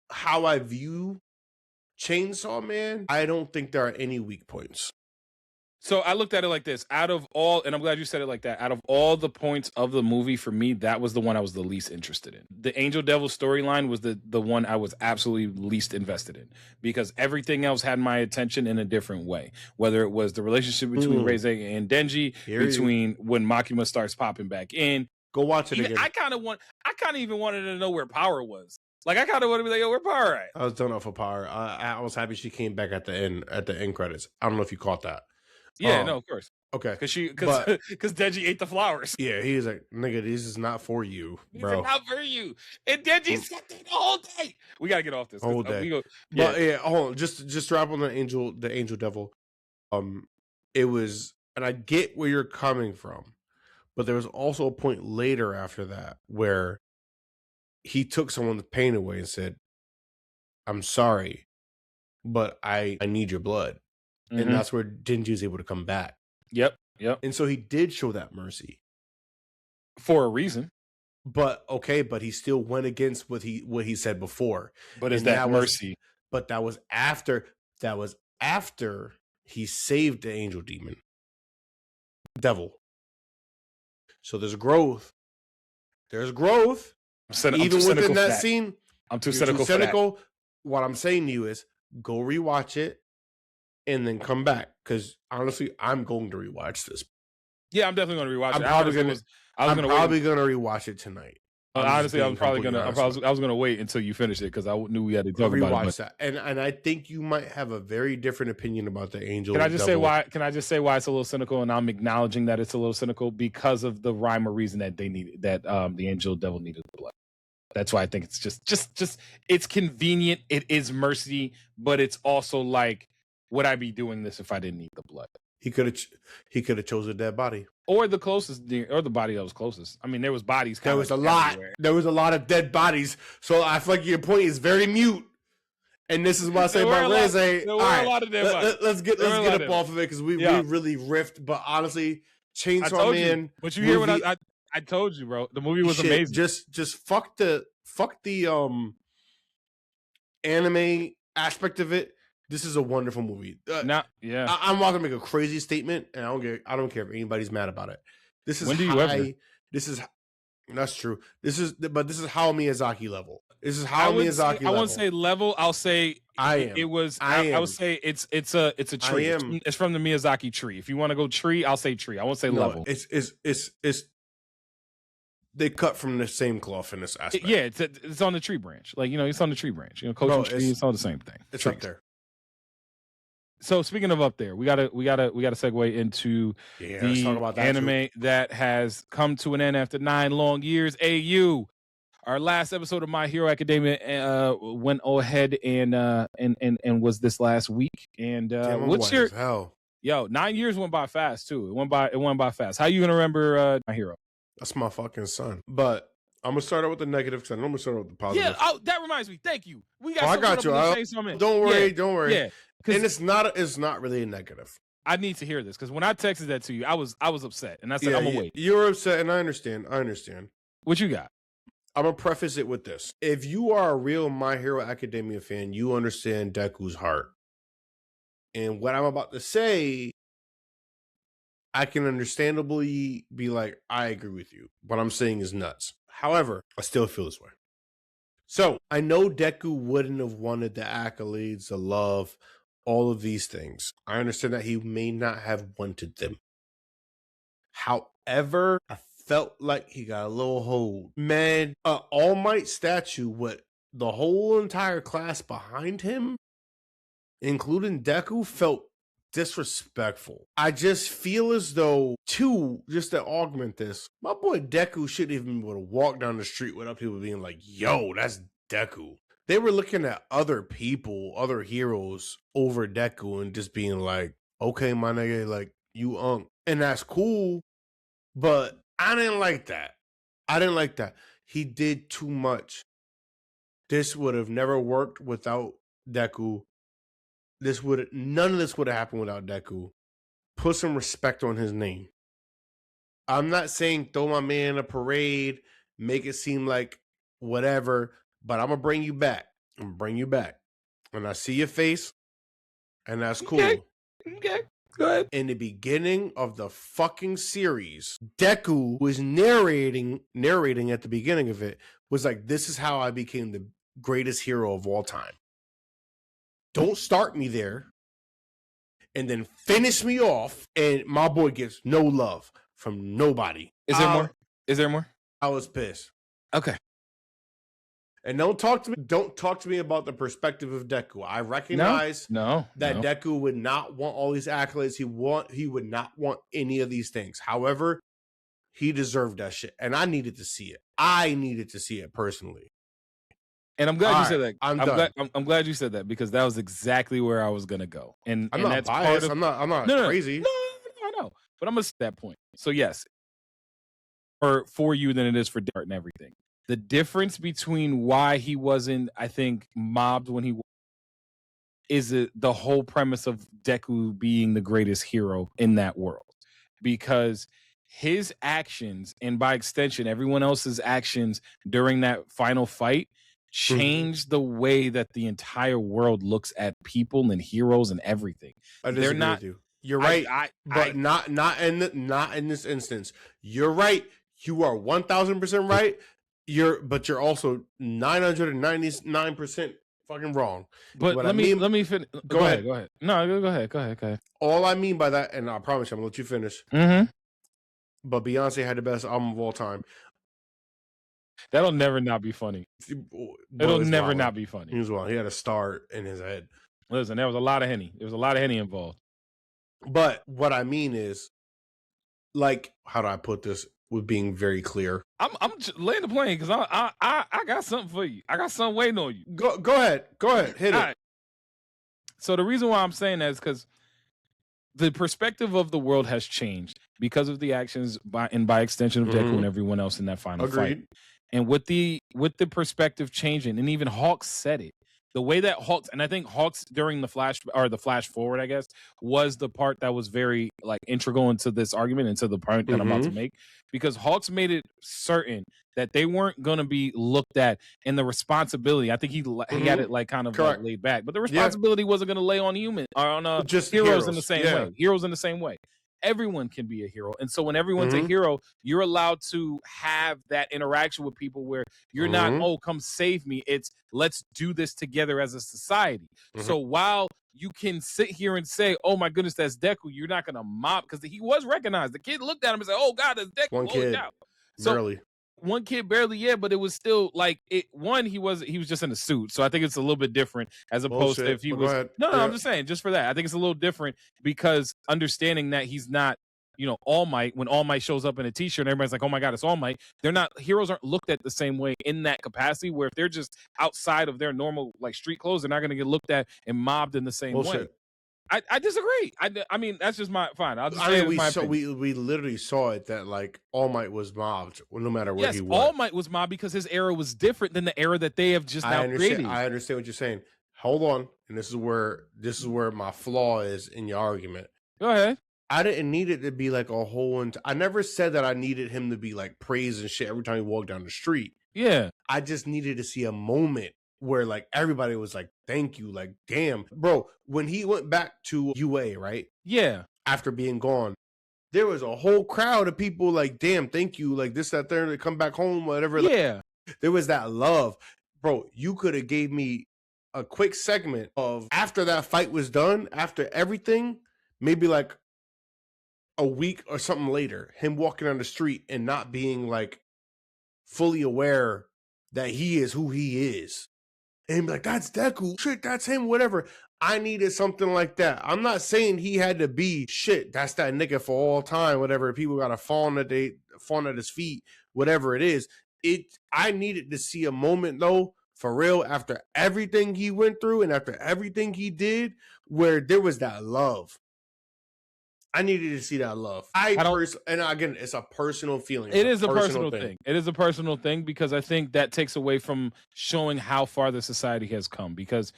how I view Chainsaw Man, I don't think there are any weak points. So I looked at it like this. Out of all, and I'm glad you said it like that, out of all the points of the movie, for me, that was the one I was the least interested in. The Angel Devil storyline was the one I was absolutely least invested in because everything else had my attention in a different way. Whether it was the relationship between Reze and Denji, between when Makima starts popping back in. Go watch it again. I kind of even wanted to know where Power was. Like I kind of wanted to be like, yo, where Power at? I was done off of Power. I was happy she came back at the end credits. I don't know if you caught that. Yeah, no, of course. Okay. Because Denji ate the flowers. Yeah, he's like, nigga, this is not for you, bro. It's not for you. And Denji sat there the whole day. We gotta get off this. Whole day. But yeah, hold on. Just wrap on the angel devil. It was, and I get where you're coming from, but there was also a point later after that where he took someone's pain away and said, I'm sorry, but I need your blood. Mm-hmm. And that's where Denji is able to come back. Yep. And so he did show that mercy. For a reason. But he still went against what he said before. But is that mercy? But that was after he saved the angel devil. So there's growth. Even within that scene. I'm too cynical for that. What I'm saying to you is go rewatch it and then come back. Because honestly, I'm going to rewatch this. Yeah, I'm definitely going to rewatch it. I'm probably going to rewatch it tonight. Honestly, I was probably gonna. I was gonna wait until you finish it because I knew we had to talk about it. That, and I think you might have a very different opinion about the angel. Can I just say why? Can I just say why it's a little cynical? And I'm acknowledging that it's a little cynical because of the rhyme or reason that they needed that the angel devil needed the blood. That's why I think it's just it's convenient. It is mercy, but it's also like, would I be doing this if I didn't need the blood? He could have chosen a dead body. Or the closest, or the body that was closest. I mean, there was bodies. There was a lot. There was a lot of dead bodies. So I feel like your point is very mute. And this is what I say about Reze. There were a lot of dead bodies. Let's get up off of it because we really riffed. But honestly, Chainsaw Man. But you hear what I told you, bro? The movie was amazing. Just fuck the anime aspect of it. This is a wonderful movie. I'm about to make a crazy statement, and I don't care if anybody's mad about it. This is when do you ever? That's true. This is Hayao Miyazaki level. This is Hayao Miyazaki level. I won't say level. I'll say I would say it's a tree. It's from the Miyazaki tree. If you want to go tree, I'll say tree. I won't say level. It's they cut from the same cloth in this aspect. It's on the tree branch. Like, it's on the tree branch. Coaching tree, it's all the same thing. It's up there. So speaking of up there, we gotta segue into let's talk about that anime that has come to an end after 9 long years. AU, our last episode of My Hero Academia went ahead and was this last week. And what's your 9 years went by fast too. It went by fast. How you gonna remember My Hero? That's my fucking son. But I'm gonna start out with the negative because I normally start out with the positive. Yeah, that reminds me. Thank you. We got. I got you. Don't worry. Yeah. And it's not really a negative. I need to hear this because when I texted that to you, I was upset, and I said, "I'm gonna wait." You're upset, and I understand. What you got? I'm gonna preface it with this: if you are a real My Hero Academia fan, you understand Deku's heart, and what I'm about to say, I can understandably be like, I agree with you. What I'm saying is nuts. However, I still feel this way. So I know Deku wouldn't have wanted the accolades, the love, all of these things. I understand that he may not have wanted them. However, I felt like he got a little hold. Man, All Might statue with the whole entire class behind him, including Deku, felt disrespectful. I just feel as though, just to augment this, my boy Deku shouldn't even be able to walk down the street without people being like, yo, that's Deku. They were looking at other people, other heroes over Deku and just being like, okay, my nigga, like, you unk. And that's cool, but I didn't like that. He did too much. This would have never worked without Deku. None of this would have happened without Deku. Put some respect on his name. I'm not saying throw my man in a parade, make it seem like whatever, but I'm gonna bring you back. And I see your face, and that's cool. Okay. Go ahead. In the beginning of the fucking series, Deku was narrating at the beginning of it, was like, this is how I became the greatest hero of all time. Don't start me there and then finish me off, and my boy gets no love from nobody. Is there more? I was pissed. Okay. And don't talk to me about the perspective of Deku. I recognize that Deku would not want all these accolades. He would not want any of these things. However, he deserved that shit, and I needed to see it. I needed to see it personally. And I'm glad you said that. I'm glad you said that because that was exactly where I was gonna go. And I'm not biased. I'm not crazy. No, I know. But I'm gonna say that point. So yes, for you than it is for Dart and everything. The difference between why he wasn't, I think, mobbed when he is the whole premise of Deku being the greatest hero in that world, because his actions and by extension everyone else's actions during that final fight changed the way that the entire world looks at people and heroes and everything. They're not. With you. You're right, but not in this instance. You're right. You are 1,000% right. But you're also 999% fucking wrong. But let me finish. Go ahead. No, go ahead. All I mean by that, and I promise you, I'm gonna let you finish. Mm-hmm. But Beyonce had the best album of all time. That'll never not be funny. It'll never not be funny. He was wild. He had a star in his head. Listen, there was a lot of Henny. There was a lot of Henny involved. But what I mean is, like, how do I put this with being very clear? I'm just laying the plane because I got something for you. I got something waiting on you. Go ahead. Hit it. Right. So the reason why I'm saying that is because the perspective of the world has changed because of the actions by extension of Deku and everyone else in that final fight. And with the perspective changing, and even Hawks said it. The way that Hawks, and I think Hawks during the flash forward, I guess, was the part that was very like integral into this argument, into the point that I'm about to make, because Hawks made it certain that they weren't going to be looked at, and the responsibility. I think he had it like kind of like laid back, but the responsibility wasn't going to lay on just heroes in the same way. Heroes in the same way. Everyone can be a hero. And so when everyone's a hero, you're allowed to have that interaction with people where you're not, oh, come save me. It's let's do this together as a society. So while you can sit here and say, oh my goodness, that's Deku, you're not going to mob, because he was recognized. The kid looked at him and said, oh God, that's Deku. One kid, barely. One kid barely, yeah, but it was still like it. One, he was just in a suit, so I think it's a little bit different as opposed to if he was. No, I'm just saying, just for that, I think it's a little different because understanding that he's not, All Might. When All Might shows up in a t-shirt, and everybody's like, "Oh my God, it's All Might." Heroes aren't looked at the same way in that capacity. Where if they're just outside of their normal like street clothes, they're not going to get looked at and mobbed in the same way. I disagree. I mean, that's just my fine. I'll just say we literally saw it that like All Might was mobbed, no matter where he was. All Might was mobbed because his era was different than the era that they have just now created. I understand what you're saying. Hold on, and this is where my flaw is in your argument. Go ahead. I didn't need it to be like a whole. I never said that I needed him to be like praised and shit every time he walked down the street. Yeah, I just needed to see a moment where like everybody was like, thank you, like, damn. Bro, when he went back to UA, right? Yeah. After being gone, there was a whole crowd of people like, damn, thank you, like this, that, there, to come back home, whatever. Yeah. Like, there was that love. Bro, you could have gave me a quick segment of after that fight was done, after everything, maybe like a week or something later, him walking on the street and not being like fully aware that he is who he is. And be like, that's Deku, shit, that's him, whatever. I needed something like that. I'm not saying he had to be shit, that's that nigga for all time, whatever. People gotta fall at his feet, whatever it is. I needed to see a moment though, for real, after everything he went through and after everything he did, where there was that love. I needed to see that love. And again, it's a personal feeling. It is a personal thing. It is a personal thing because I think that takes away from showing how far the society has come. Because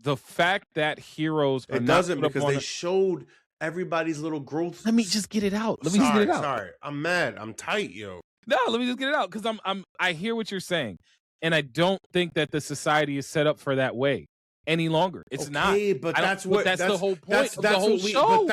the fact that heroes are because they showed everybody's little growth. Let me just get it out. Sorry, I'm mad. I'm tight, yo. No, let me just get it out because I hear what you're saying, and I don't think that the society is set up for that way any longer. It's not. But that's the whole point of the whole show.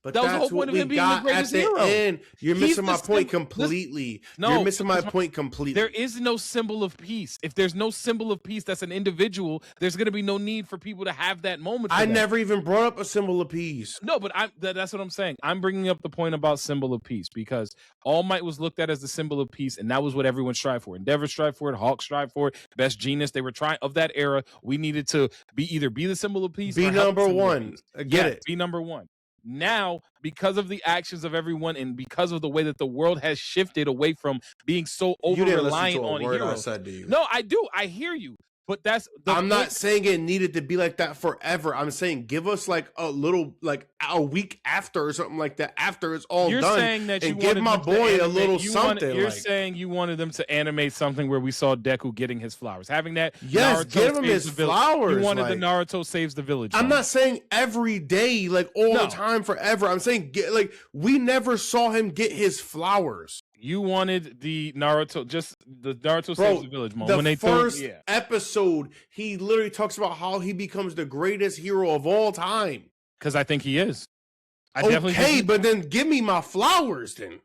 But that was the whole point of him being the greatest hero. End. You're missing my point completely. You're missing my point completely. There is no symbol of peace. If there's no symbol of peace that's an individual, there's going to be no need for people to have that moment. I never even brought up a symbol of peace. No, but that's what I'm saying. I'm bringing up the point about symbol of peace because All Might was looked at as the symbol of peace, and that was what everyone strived for. Endeavor strived for it. Hawk strived for it. Best Genius. They were trying of that era. We needed to be the symbol of peace. Be number one. Get it. Be number one. Now, because of the actions of everyone and because of the way that the world has shifted away from being so over-reliant on heroes. No, I do. I hear you. But that's I'm not saying it needed to be like that forever. I'm saying give us like a little, like a week after or something like that. After it's all you're done, saying that and give my boy a little something. You're saying you wanted them to animate something where we saw Deku getting his flowers, having that. Yes, give him his flowers. You wanted the Naruto saves the village. I'm not saying every day, like all the time, forever. I'm saying we never saw him get his flowers. You wanted the Naruto saves the village moment. The first episode, he literally talks about how he becomes the greatest hero of all time. Because I think he is. Okay, but then give me my flowers then.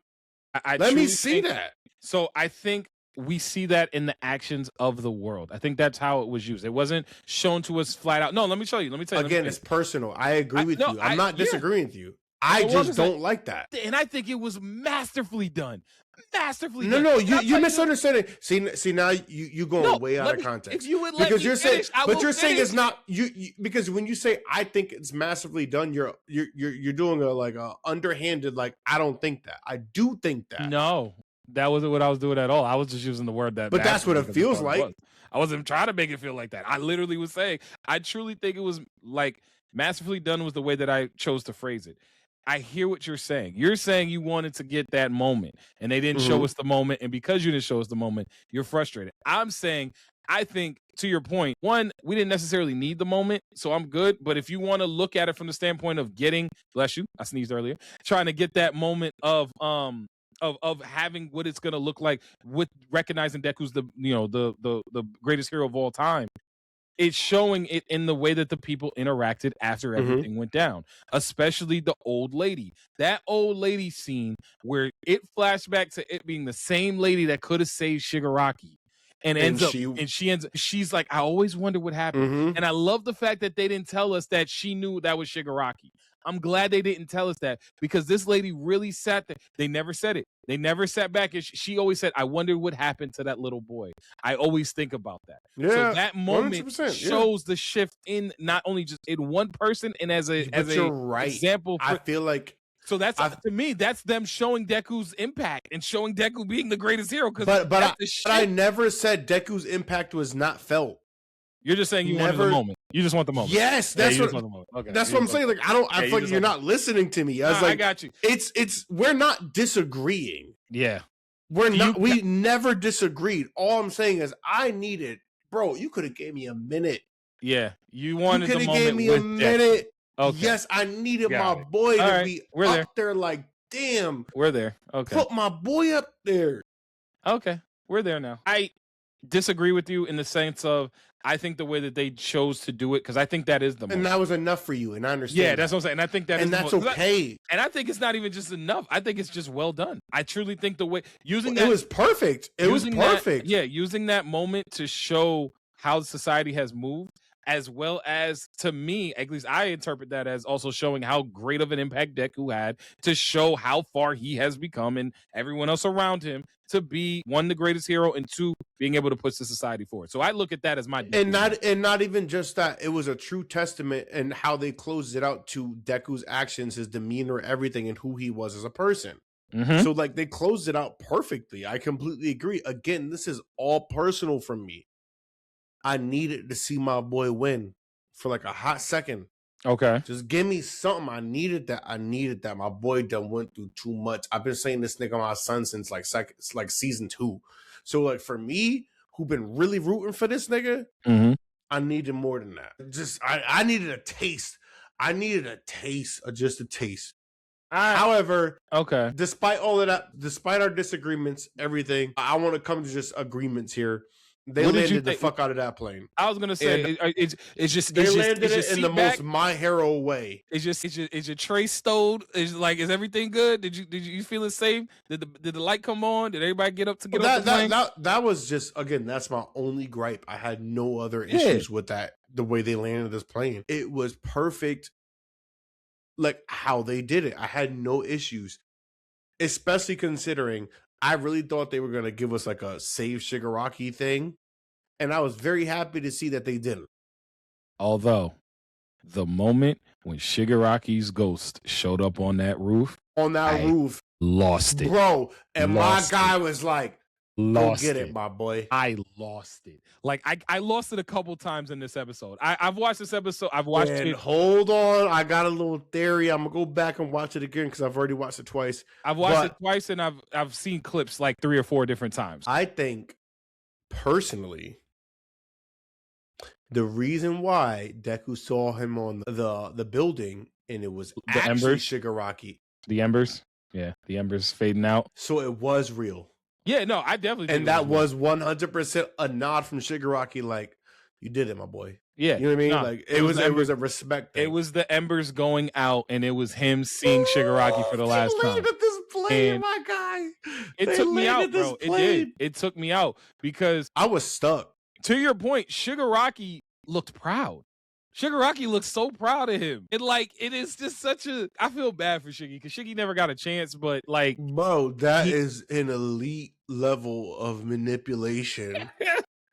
Let me see that. So I think we see that in the actions of the world. I think that's how it was used. It wasn't shown to us flat out. No, let me show you. Let me tell you. Again, it's personal. I agree with you. I'm not disagreeing with you. I just don't like that. And I think it was masterfully done. Masterfully No, done. no, you misunderstanding. See now you going way out of context. If you would let because me you're finish, saying, but you're saying it's not you because when you say I think it's massively done, you're doing a underhanded I don't think that. I do think that. No, that wasn't what I was doing at all. I was just using the word that. But that's what it feels like. I wasn't trying to make it feel like that. I literally was saying I truly think it was masterfully done was the way that I chose to phrase it. I hear what you're saying. You're saying you wanted to get that moment and they didn't show us the moment. And because you didn't show us the moment, you're frustrated. I'm saying, I think to your point, one, we didn't necessarily need the moment. So I'm good. But if you want to look at it from the standpoint of getting, bless you, I sneezed earlier, trying to get that moment of having what it's going to look like with recognizing Deku's the greatest hero of all time. It's showing it in the way that the people interacted after everything went down, especially the old lady. That old lady scene where it flashed back to it being the same lady that could have saved Shigaraki. She's like, I always wonder what happened. And I love the fact that they didn't tell us that she knew that was Shigaraki. I'm glad they didn't tell us that because this lady really sat there. They never said it. They never sat back. And she always said, I wonder what happened to that little boy. I always think about that. Yeah, so that moment shows the shift in not only just in one person and as a example. I feel like. So that's to me, that's them showing Deku's impact and showing Deku being the greatest hero. But I never said Deku's impact was not felt. You're just saying you wanted the moment. You just want the moment. Yes, that's what I'm saying. Like I feel like you're not listening to me. I got you. It's we're not disagreeing. Yeah. We never disagreed. All I'm saying is I needed, bro, you could have gave me a minute. Yeah. You wanted the moment. You could have gave me a minute. Okay. Yes, I needed my boy to be up there like, damn. We're there. Okay. Put my boy up there. Okay. We're there now. I disagree with you in the sense of I think the way that they chose to do it, because I think that is the most. And that was enough for you, and I understand. Yeah, that's what I'm saying. And I think that's okay. And I think it's not even just enough. I think it's just well done. I truly think the way using it was perfect. It was perfect. Using that moment to show how society has moved, as well as, to me, at least I interpret that as also showing how great of an impact Deku had to show how far he has become and everyone else around him to be, one, the greatest hero, and two, being able to push the society forward. So I look at that as my and not even just that. It was a true testament and how they closed it out to Deku's actions, his demeanor, everything, and who he was as a person. So they closed it out perfectly. I completely agree. Again, this is all personal from me. I needed to see my boy win for a hot second. Okay. Just give me something. I needed that. My boy done went through too much. I've been saying this nigga my son since season 2. So for me, who been really rooting for this nigga, I needed more than that. Just I needed a taste. Just a taste. However, despite all of that, despite our disagreements, everything, I want to come to just agreements here. They landed the fuck out of that plane. I was gonna say they landed it in the most My Hero way. Is your tray stowed? Is everything good? Did you feel it safe? Did the light come on? Did everybody get up the plane? That was just, again, that's my only gripe. I had no other issues with that. The way they landed this plane, it was perfect. How they did it, I had no issues, especially considering I really thought they were going to give us a save Shigaraki thing. And I was very happy to see that they didn't. Although, the moment when Shigaraki's ghost showed up on that roof. Lost it. Bro, and my guy was like, go get it, my boy. I lost it. I lost it a couple times in this episode. I've watched this episode. I've watched it. Hold on. I got a little theory. I'm going to go back and watch it again because I've already watched it twice. I've watched it twice and I've seen clips 3 or 4 different times. I think, personally, the reason why Deku saw him on the building and it was the embers, Shigaraki. The embers? Yeah, the embers fading out. So it was real. Yeah, no, I definitely think and that was 100% a nod from Shigaraki, you did it, my boy. Yeah. You know what I mean? Nah, it was a respect thing. It was the embers going out, and it was him seeing Shigaraki for the last time. At this plane, my guy. It took me out, bro. It did. It took me out because I was stuck. To your point, Shigaraki looked proud. Shigaraki looks so proud of him. And like, it is just such a, I feel bad for Shiggy because Shiggy never got a chance, but like, bro, that is an elite level of manipulation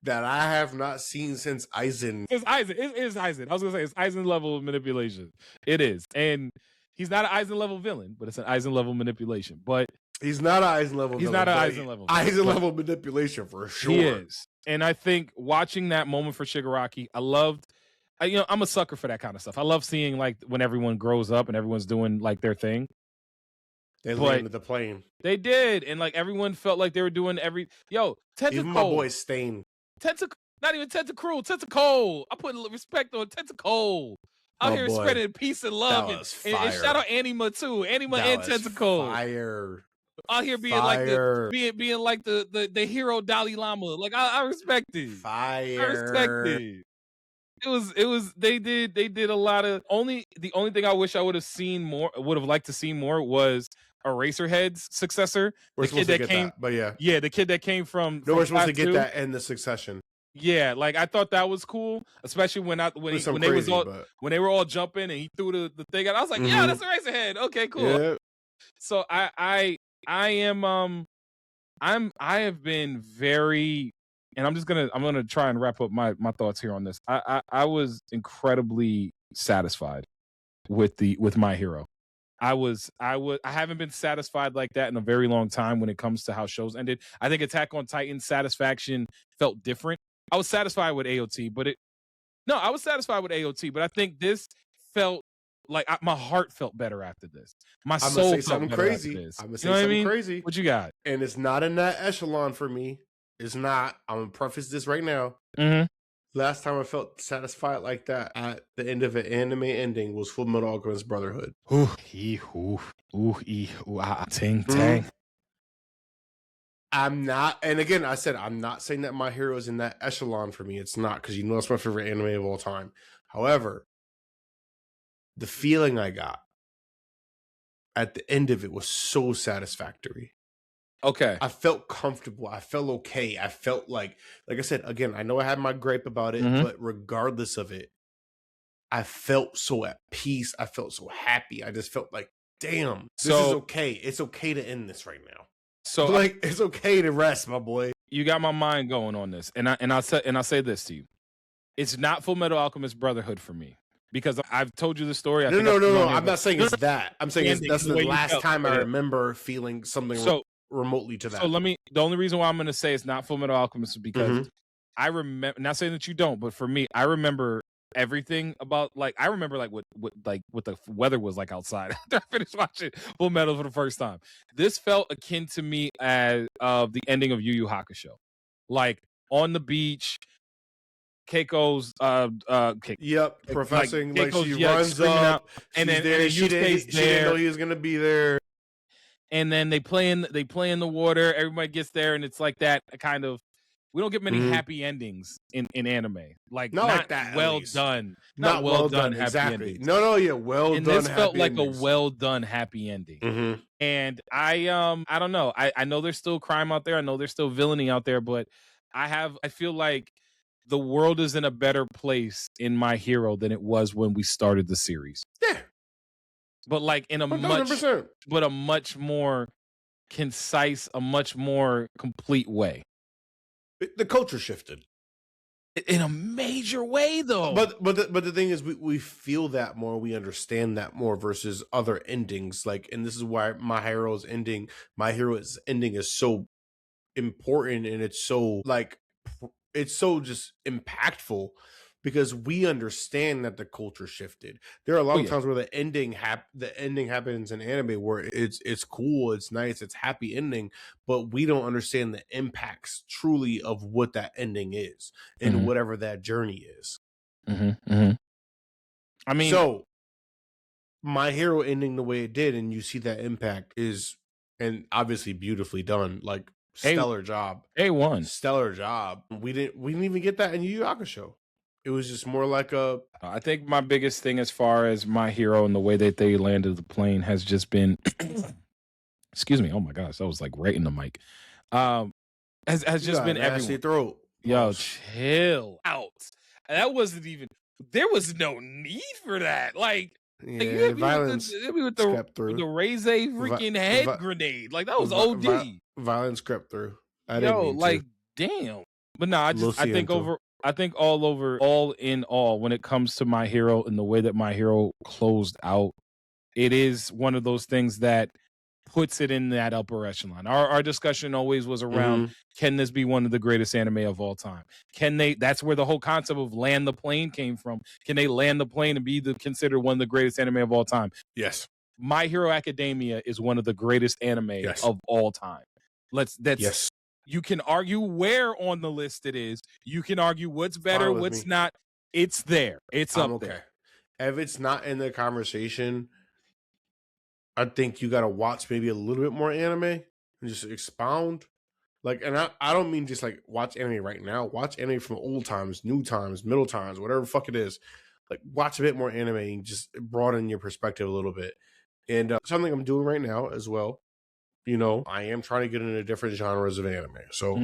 that I have not seen since Aizen. It's Aizen. It is Aizen. I was gonna say it's Aizen level of manipulation. It is. And he's not an Aizen level villain, but it's an Aizen level manipulation. But he's not an Aizen level he's villain. not an Aizen level villain. Aizen level manipulation for sure. He is. And I think watching that moment for Shigaraki, I loved, I'm a sucker for that kind of stuff. I love seeing like when everyone grows up and everyone's doing like their thing. They landed the plane. They did. And like everyone felt like they were doing Tentacole. Even my boy Stain. Not even Tentacruel, Tentacole. I put respect on Tentacole. Out here spreading peace and love. And shout out Anima too. Anima and Tentacole. Fire. Out here being like the hero Dalai Lama. Like I respect it. Fire. I respect it. It was they did a lot of the only thing I wish I would have liked to see more was Eraserhead's successor. We're supposed to get that, but yeah. Yeah, the kid that came from we're supposed to get that in the Succession. Yeah, like I thought that was cool, especially when they were all jumping and he threw the thing out. I was like, yeah, that's Eraserhead. Okay, cool. Yeah. So I have been very, and I'm gonna try and wrap up my thoughts here on this. I was incredibly satisfied with My Hero. I haven't been satisfied like that in a very long time when it comes to how shows ended. I think Attack on Titan satisfaction felt different. I was satisfied with AOT, but I was satisfied with AOT, but I think this felt like my heart felt better after this. My soul felt better after this. I'm gonna say something crazy. What you got? And it's not in that echelon for me. It's not. I'm gonna preface this right now. Mm-hmm. Last time I felt satisfied like that at the end of an anime ending was Full Metal Alchemist Brotherhood. Ting. I'm not, and again, I said I'm not saying that My Hero is in that echelon for me. It's not, because it's my favorite anime of all time. However, the feeling I got at the end of it was so satisfactory. Okay. I felt comfortable. I felt okay. I felt like I said, again, I know I had my gripe about it, but regardless of it, I felt so at peace. I felt so happy. I just felt like, damn, this is okay. It's okay to end this right now. So like, it's okay to rest, my boy. You got my mind going on this, and I'll say this to you: it's not Full Metal Alchemist Brotherhood for me, because I've told you the story. No. I'm not saying it's that. I'm saying that's the last time I remember feeling something remotely to that. So the only reason why I'm going to say it's not Full Metal Alchemist is because I remember. Not saying that you don't, but for me, I remember everything about what the weather was like outside after I finished watching Full Metal for the first time. This felt akin to me as of the ending of Yu Yu Hakusho, like on the beach. Keiko's professing like she runs up, and then she didn't know he was gonna be there. And then they play in the water. Everybody gets there, and it's like that kind of. We don't get many happy endings in anime. Like not like that. Well done. Not well done. Happy exactly. endings. No. Yeah. Well and done. This felt like endings. a well done happy ending. And I don't know. I know there's still crime out there. I know there's still villainy out there. But I feel like the world is in a better place in My Hero than it was when we started the series. Yeah. But like in a 100%. a much more concise, a much more complete way. The culture shifted in a major way, though. But the thing is, we feel that more, we understand that more versus other endings. Like, and this is why My Hero's ending is so important, and it's so just impactful, because we understand that the culture shifted. There are a lot of times where the ending happens in anime where it's cool, it's nice, it's happy ending, but we don't understand the impacts truly of what that ending is and whatever that journey is. I mean, so My Hero ending the way it did, and you see that impact and obviously beautifully done, like stellar job. A1. Stellar job. We didn't even get that in Yu Yu Hakusho. It was just more like I think my biggest thing as far as My Hero and the way that they landed the plane has just been excuse me, oh my gosh, that was like right in the mic. Has just been everyone. Throat. Yo, chill out. That wasn't even there was no need for that. Like you Yeah, hit me violence with crept the through. Reze freaking head grenade. Like that was OD. Violence crept through. I didn't Yo, mean like to. damn. But no, Lo siento. I think all in all, when it comes to My Hero and the way that My Hero closed out, it is one of those things that puts it in that upper echelon. Our discussion always was around, Mhm. can this be one of the greatest anime of all time? Can they? That's where the whole concept of land the plane came from. Can they land the plane and be considered one of the greatest anime of all time? Yes. My Hero Academia is one of the greatest anime Yes. of all time. Yes. You can argue where on the list it is. You can argue what's better, Fine with what's me. not. It's there. It's I'm up okay. there. If it's not in the conversation, I think you gotta watch maybe a little bit more anime and just expound. Like, and I don't mean just like watch anime right now. Watch anime from old times, new times, middle times, whatever the fuck it is. Like, watch a bit more anime and just broaden your perspective a little bit. And something I'm doing right now as well. You know, I am trying to get into different genres of anime. So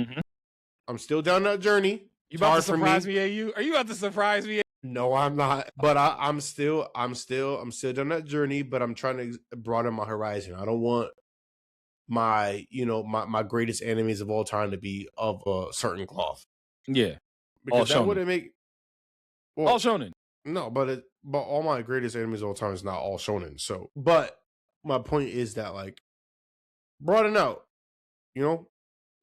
I'm still down that journey. You about to surprise me, AU? Are you about to surprise me? No, I'm not. But I'm still down that journey. But I'm trying to broaden my horizon. I don't want my greatest animes of all time to be of a certain cloth. Yeah, Because that wouldn't make all shonen. No, but all my greatest animes of all time is not all shonen. So, but my point is that like broaden out. You know,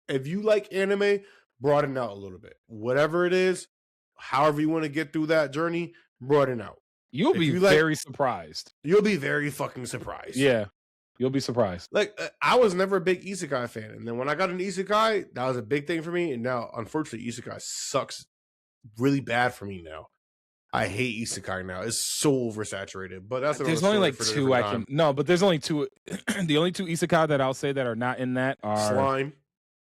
if you like anime, broaden out a little bit. Whatever it is, however you want to get through that journey, broaden out. You'll be very surprised. You'll be very fucking surprised. Yeah, you'll be surprised. Like, I was never a big isekai fan. And then when I got an isekai, that was a big thing for me. And now, unfortunately, isekai sucks really bad for me now. I hate isekai now. It's so oversaturated. But that's there's only like two I can. No, but there's only two. The only two isekai that I'll say that are not in that are Slime.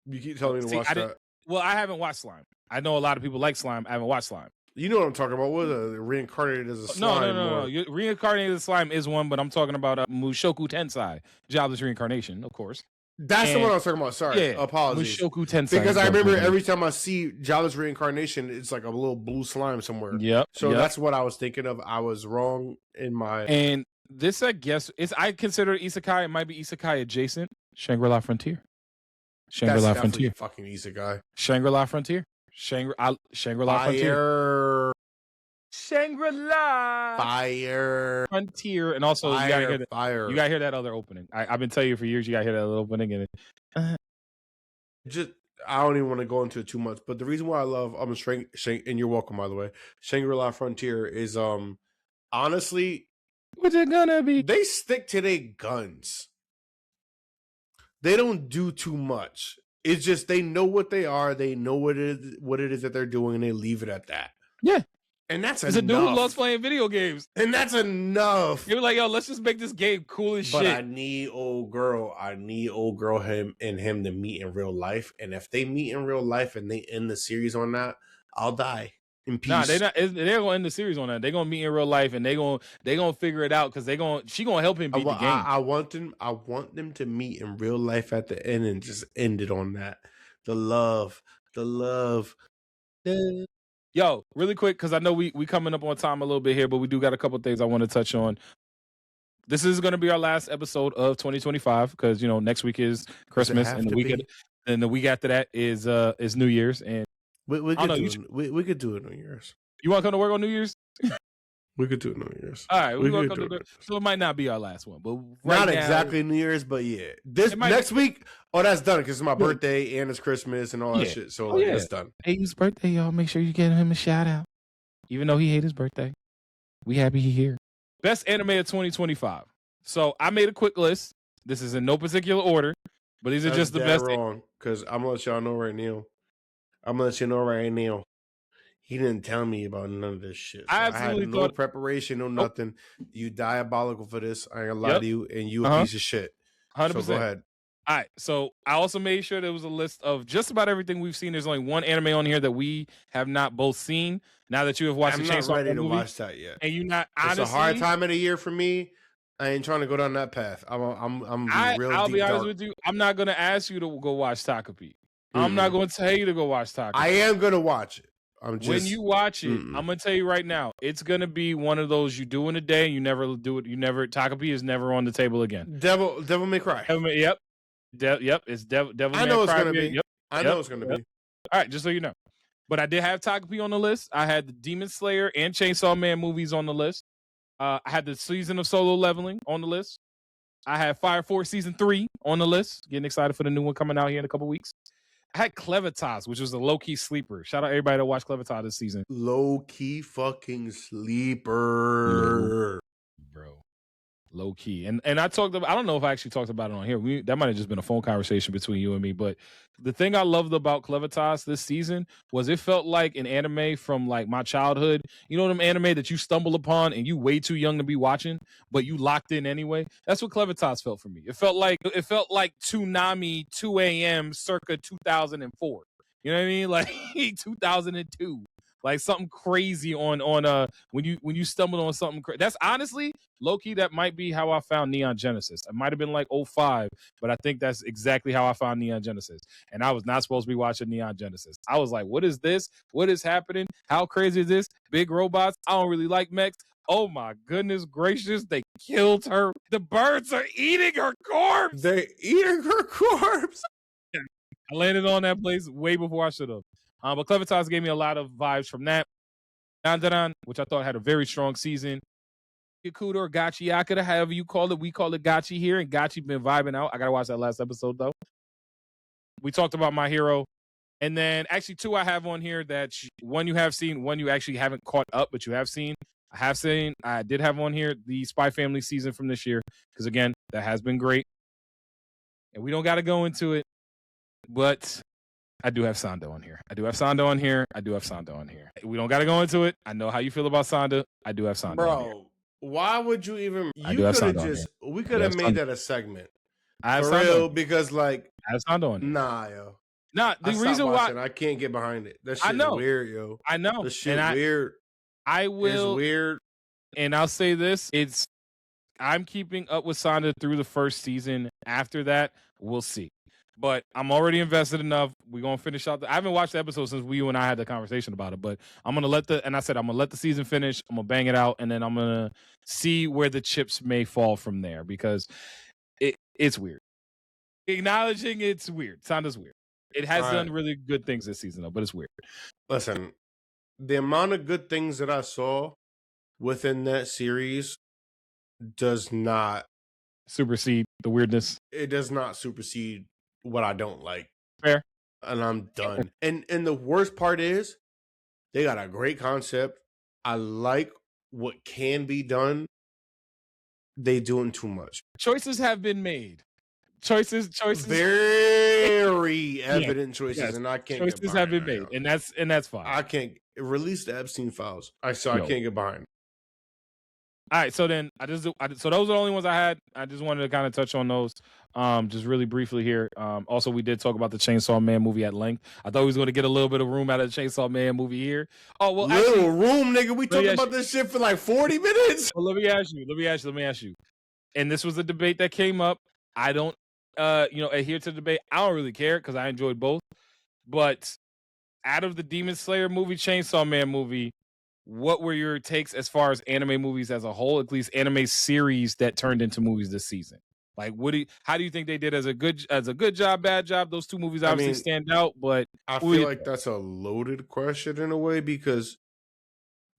You keep telling me to watch that. Well, I haven't watched Slime. I know a lot of people like Slime. I haven't watched Slime. You know what I'm talking about? What reincarnated as a slime? No. Reincarnated as slime is one, but I'm talking about Mushoku Tensei, Jobless Reincarnation, of course. That's the one I was talking about. Sorry, apologies. Mushoku Tensei. Because I remember every time I see Jobless Reincarnation, it's like a little blue slime somewhere. Yep. So that's what I was thinking of. I was wrong in my. And this, I guess, I consider isekai. It might be isekai adjacent. Shangri-La Frontier. Shangri-La Frontier. Fucking isekai. Shangri-La Frontier. Shangri-La Frontier. Shangri-La Frontier. And also, you gotta hear that. You gotta hear that other opening. I've been telling you for years. You gotta hear that other opening. And I don't even want to go into it too much. But the reason why I love and you're welcome, by the way. Shangri-La Frontier is honestly, what's it gonna be? They stick to their guns. They don't do too much. It's just they know what they are. They know what it is that they're doing, and they leave it at that. Yeah. And that's enough. It's a dude who loves playing video games. And that's enough. You're like, yo, let's just make this game cool as shit. But I need old girl him to meet in real life. And if they meet in real life and they end the series on that, I'll die in peace. Nah, they're gonna end the series on that. They're gonna meet in real life and they're gonna figure it out because she gonna help him beat the game. I want them to meet in real life at the end and just end it on that. The love. Yo, really quick, because I know we coming up on time a little bit here, but we do got a couple things I want to touch on. This is going to be our last episode of 2025 because next week is Christmas and the week after that is New Year's and we could do it New Year's. You want to come to work on New Year's? We could do it New Year's. All right, we're gonna come to so it might not be our last one, but not exactly New Year's, but yeah, next week. Oh, that's done because it's my birthday and it's Christmas and all that shit. So it's done. His birthday, y'all. Make sure you give him a shout out, even though he hate his birthday. We happy he here. Best anime of 2025. So I made a quick list. This is in no particular order, but these are just the best. Wrong, because I'm gonna let y'all know right now. He didn't tell me about none of this shit. So I had no preparation, no nothing. You diabolical for this. I ain't gonna lie to you, and you a piece of shit. 100%. So go ahead. All right. So I also made sure there was a list of just about everything we've seen. There's only one anime on here that we have not both seen. Now that you have watched the Chainsaw Man movie, I'm not ready to watch that yet. And you're not. Honestly, it's a hard time of the year for me. I ain't trying to go down that path. I'll be honest with you. I'm not gonna ask you to go watch Takapi. I'm not going to tell you to go watch Takapi. I am going to watch it. When you watch it, I'm gonna tell you right now, it's gonna be one of those you do in a day. You never do it. You never. Takapi is never on the table again. Devil May Cry. Yep. Yep. It's Devil May Cry. I know it's gonna be. Yep. I know it's gonna be. All right, just so you know. But I did have Takapi on the list. I had the Demon Slayer and Chainsaw Man movies on the list. I had the season of Solo Leveling on the list. I had Fire Force season 3 on the list. Getting excited for the new one coming out here in a couple weeks. I had Clevitas, which was a low-key sleeper. Shout out everybody that watched Clevitas this season. Low-key fucking sleeper. Bro. Low-key. And I talked about, I don't know if I actually talked about it on here. That might have just been a phone conversation between you and me. But the thing I loved about Clevitas this season was it felt like an anime from like my childhood. You know them anime that you stumble upon and you way too young to be watching, but you locked in anyway? That's what Clevitas felt for me. It felt like Toonami 2 a.m. circa 2004. You know what I mean? Like 2002. Like something crazy on when you stumbled on something that's honestly low-key, that might be how I found Neon Genesis. It might have been like 05, but I think that's exactly how I found Neon Genesis. And I was not supposed to be watching Neon Genesis. I was like, what is this? What is happening? How crazy is this? Big robots. I don't really like mechs. Oh my goodness gracious, they killed her. The birds are eating her corpse. They're eating her corpse. I landed on that place way before I should have. But Clevitas gave me a lot of vibes from that. Dandaran, which I thought had a very strong season. Yakuda or Gachi Yakuda, however you call it. We call it Gachi here, and Gachi been vibing out. I got to watch that last episode, though. We talked about My Hero. And then actually 2 I have on here that one you have seen, one you actually haven't caught up, but you have seen. I did have on here the Spy Family season from this year, because again, that has been great. And we don't got to go into it, but I do have Sando on here. We don't got to go into it. I know how you feel about Sando. I do have Sando. Bro, why would you even? We could have made that a segment. I have for Sando real, because like I have Sando on here. Nah, yo. Nah, the reason why I can't get behind it. That shit I know. Is weird, yo. I know. That shit weird. I will. It's weird. And I'll say this: I'm keeping up with Sando through the first season. After that, we'll see. But I'm already invested enough. We're gonna finish out. I haven't watched the episode since you and I had the conversation about it. But I'm gonna let the season finish. I'm gonna bang it out, and then I'm gonna see where the chips may fall from there, because it's weird. Acknowledging it's weird. Sando's weird. It has done really good things this season though, but it's weird. Listen, the amount of good things that I saw within that series does not supersede the weirdness. It does not supersede what I don't like. Fair. And I'm done. And the worst part is they got a great concept. I like what can be done. They doing too much. Choices have been made. Choices. Very evident choices, yes. And I can't. Choices have been made, and that's fine. I can't release the Epstein files. I can't get behind. All right, so then so those are the only ones I had. I just wanted to kind of touch on those, just really briefly here. Also, we did talk about the Chainsaw Man movie at length. I thought we was going to get a little bit of room out of the Chainsaw Man movie here. Oh well, little room, nigga. We talked about this shit for like 40 minutes. Well, let me ask you. And this was a debate that came up. I don't, adhere to the debate. I don't really care because I enjoyed both. But out of the Demon Slayer movie, Chainsaw Man movie, what were your takes as far as anime movies as a whole, at least anime series that turned into movies this season? Like, how do you think they did as a good job, bad job? Those two movies obviously stand out, but I feel like that's a loaded question in a way, because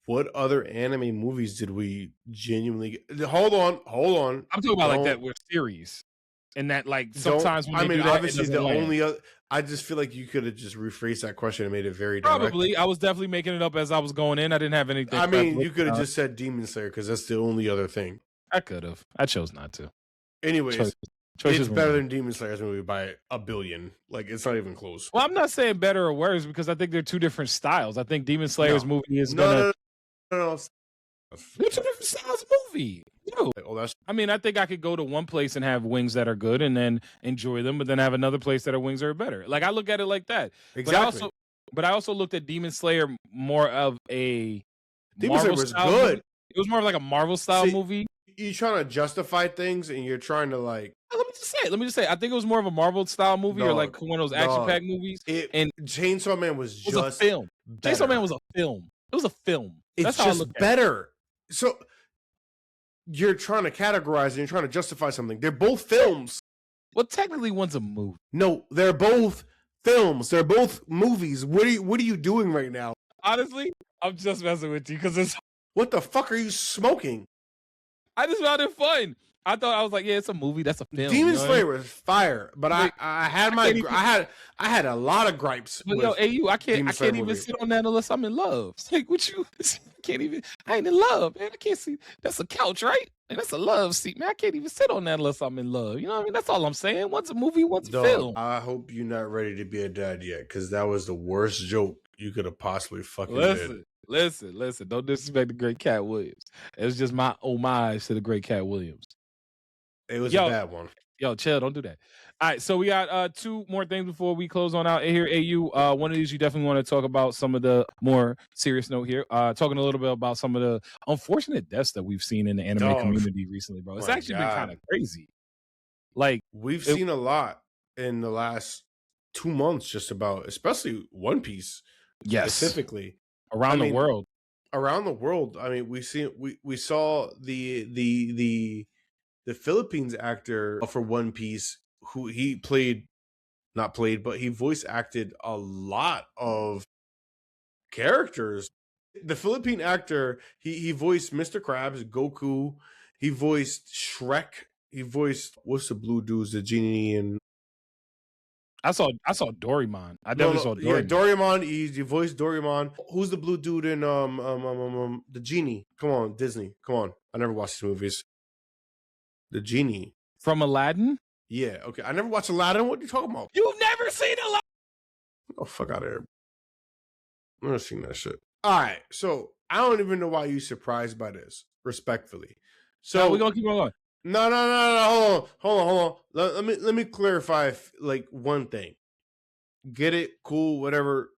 what other anime movies did we genuinely get? Hold on. I'm talking about like that with series. And that, like, sometimes when they do that, obviously the only other, I just feel like you could have just rephrased that question and made it very direct. Probably. I was definitely making it up as I was going in. I didn't have anything. I mean, you could have just said Demon Slayer, because that's the only other thing. I could have. I chose not to. Anyways, it's better than Demon Slayer's movie by a billion. Like, it's not even close. Well, I'm not saying better or worse, because I think they're two different styles. I think Demon Slayer's movie is No. They're two different styles of movie. I think I could go to one place and have wings that are good and then enjoy them, but then have another place that are wings that are better. Like, I look at it like that. Exactly. But I also looked at Demon Slayer more of a Demon Slayer was good. Movie. It was more of like a Marvel style movie. You're trying to justify things, and you're trying to like. Let me just say. I think it was more of a Marvel style movie, or like one of those action packed movies. And Chainsaw Man was just a film. better. Chainsaw Man was a film. It was a film. It's That's how I just look at it. better. So you're trying to categorize and you're trying to justify something. They're both films. Well, technically, one's a movie. No, they're both films. They're both movies. What are you doing right now? Honestly, I'm just messing with you because it's. What the fuck are you smoking? I just found it fun. I thought I was like, yeah, it's a movie. That's a film. Demon you know Slayer was fire, but Like, I had I had a lot of gripes. But with yo, AU, I Demon can't Slayer even movie. sit on that unless I'm in love. It's like, what you? I ain't in love, man. I can't see. That's a couch, right? And that's a love seat, man. I can't even sit on that unless I'm in love. You know what I mean? That's all I'm saying. One's a movie, one's a film. I hope you're not ready to be a dad yet, because that was the worst joke you could have possibly fucking did. Listen. Don't disrespect the great Cat Williams. It was just my homage to the great Cat Williams. It was a bad one. Yo, chill. Don't do that. All right, so we got two more things before we close on out here. AU, one of these you definitely want to talk about some of the more serious note here. Talking a little bit about some of the unfortunate deaths that we've seen in the anime community recently, bro. It's actually been kind of crazy. Like we've seen a lot in the last 2 months, just about, especially One Piece, specifically around the world. Around the world. I mean, we saw the Philippines actor for One Piece, who he but he voice acted a lot of characters. The Philippine actor, he voiced Mr. Krabs, Goku, he voiced Shrek, he voiced, what's the blue dudes, the genie, and I saw Doraemon. I definitely saw Doraemon. Yeah, Doraemon. He voiced Doraemon. Who's the blue dude in the genie? Come on, Disney. Come on. I never watched these movies. The genie from Aladdin. Yeah. Okay. I never watched Aladdin. What are you talking about? You've never seen Aladdin? Oh, fuck out of here. I've never seen that shit. All right. So I don't even know why you're surprised by this. Respectfully. So we're gonna keep on going. No. Hold on. Let me clarify like one thing. Get it? Cool. Whatever.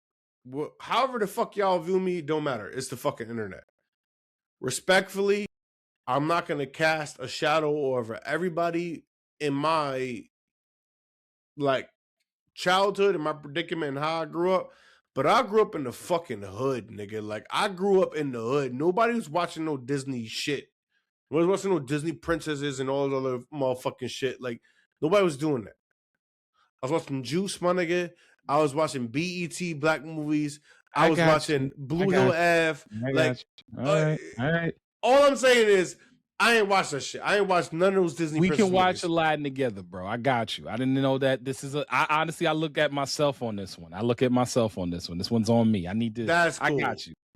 However the fuck y'all view me, don't matter. It's the fucking internet. Respectfully, I'm not gonna cast a shadow over everybody in my like childhood and my predicament and how I grew up. But I grew up in the fucking hood, nigga. Like I grew up in the hood. Nobody was watching no Disney shit. Nobody was watching no Disney princesses and all the other motherfucking shit. Like nobody was doing that. I was watching Juice, my nigga. I was watching BET Black movies. I was watching Blue Hill Ave. Like, all right. All I'm saying is, I ain't watched that shit. I ain't watched none of those Disney. We can watch movies. Aladdin together, bro. I got you. I didn't know that this is I honestly look at myself on this one. This one's on me. I need to. That's cool.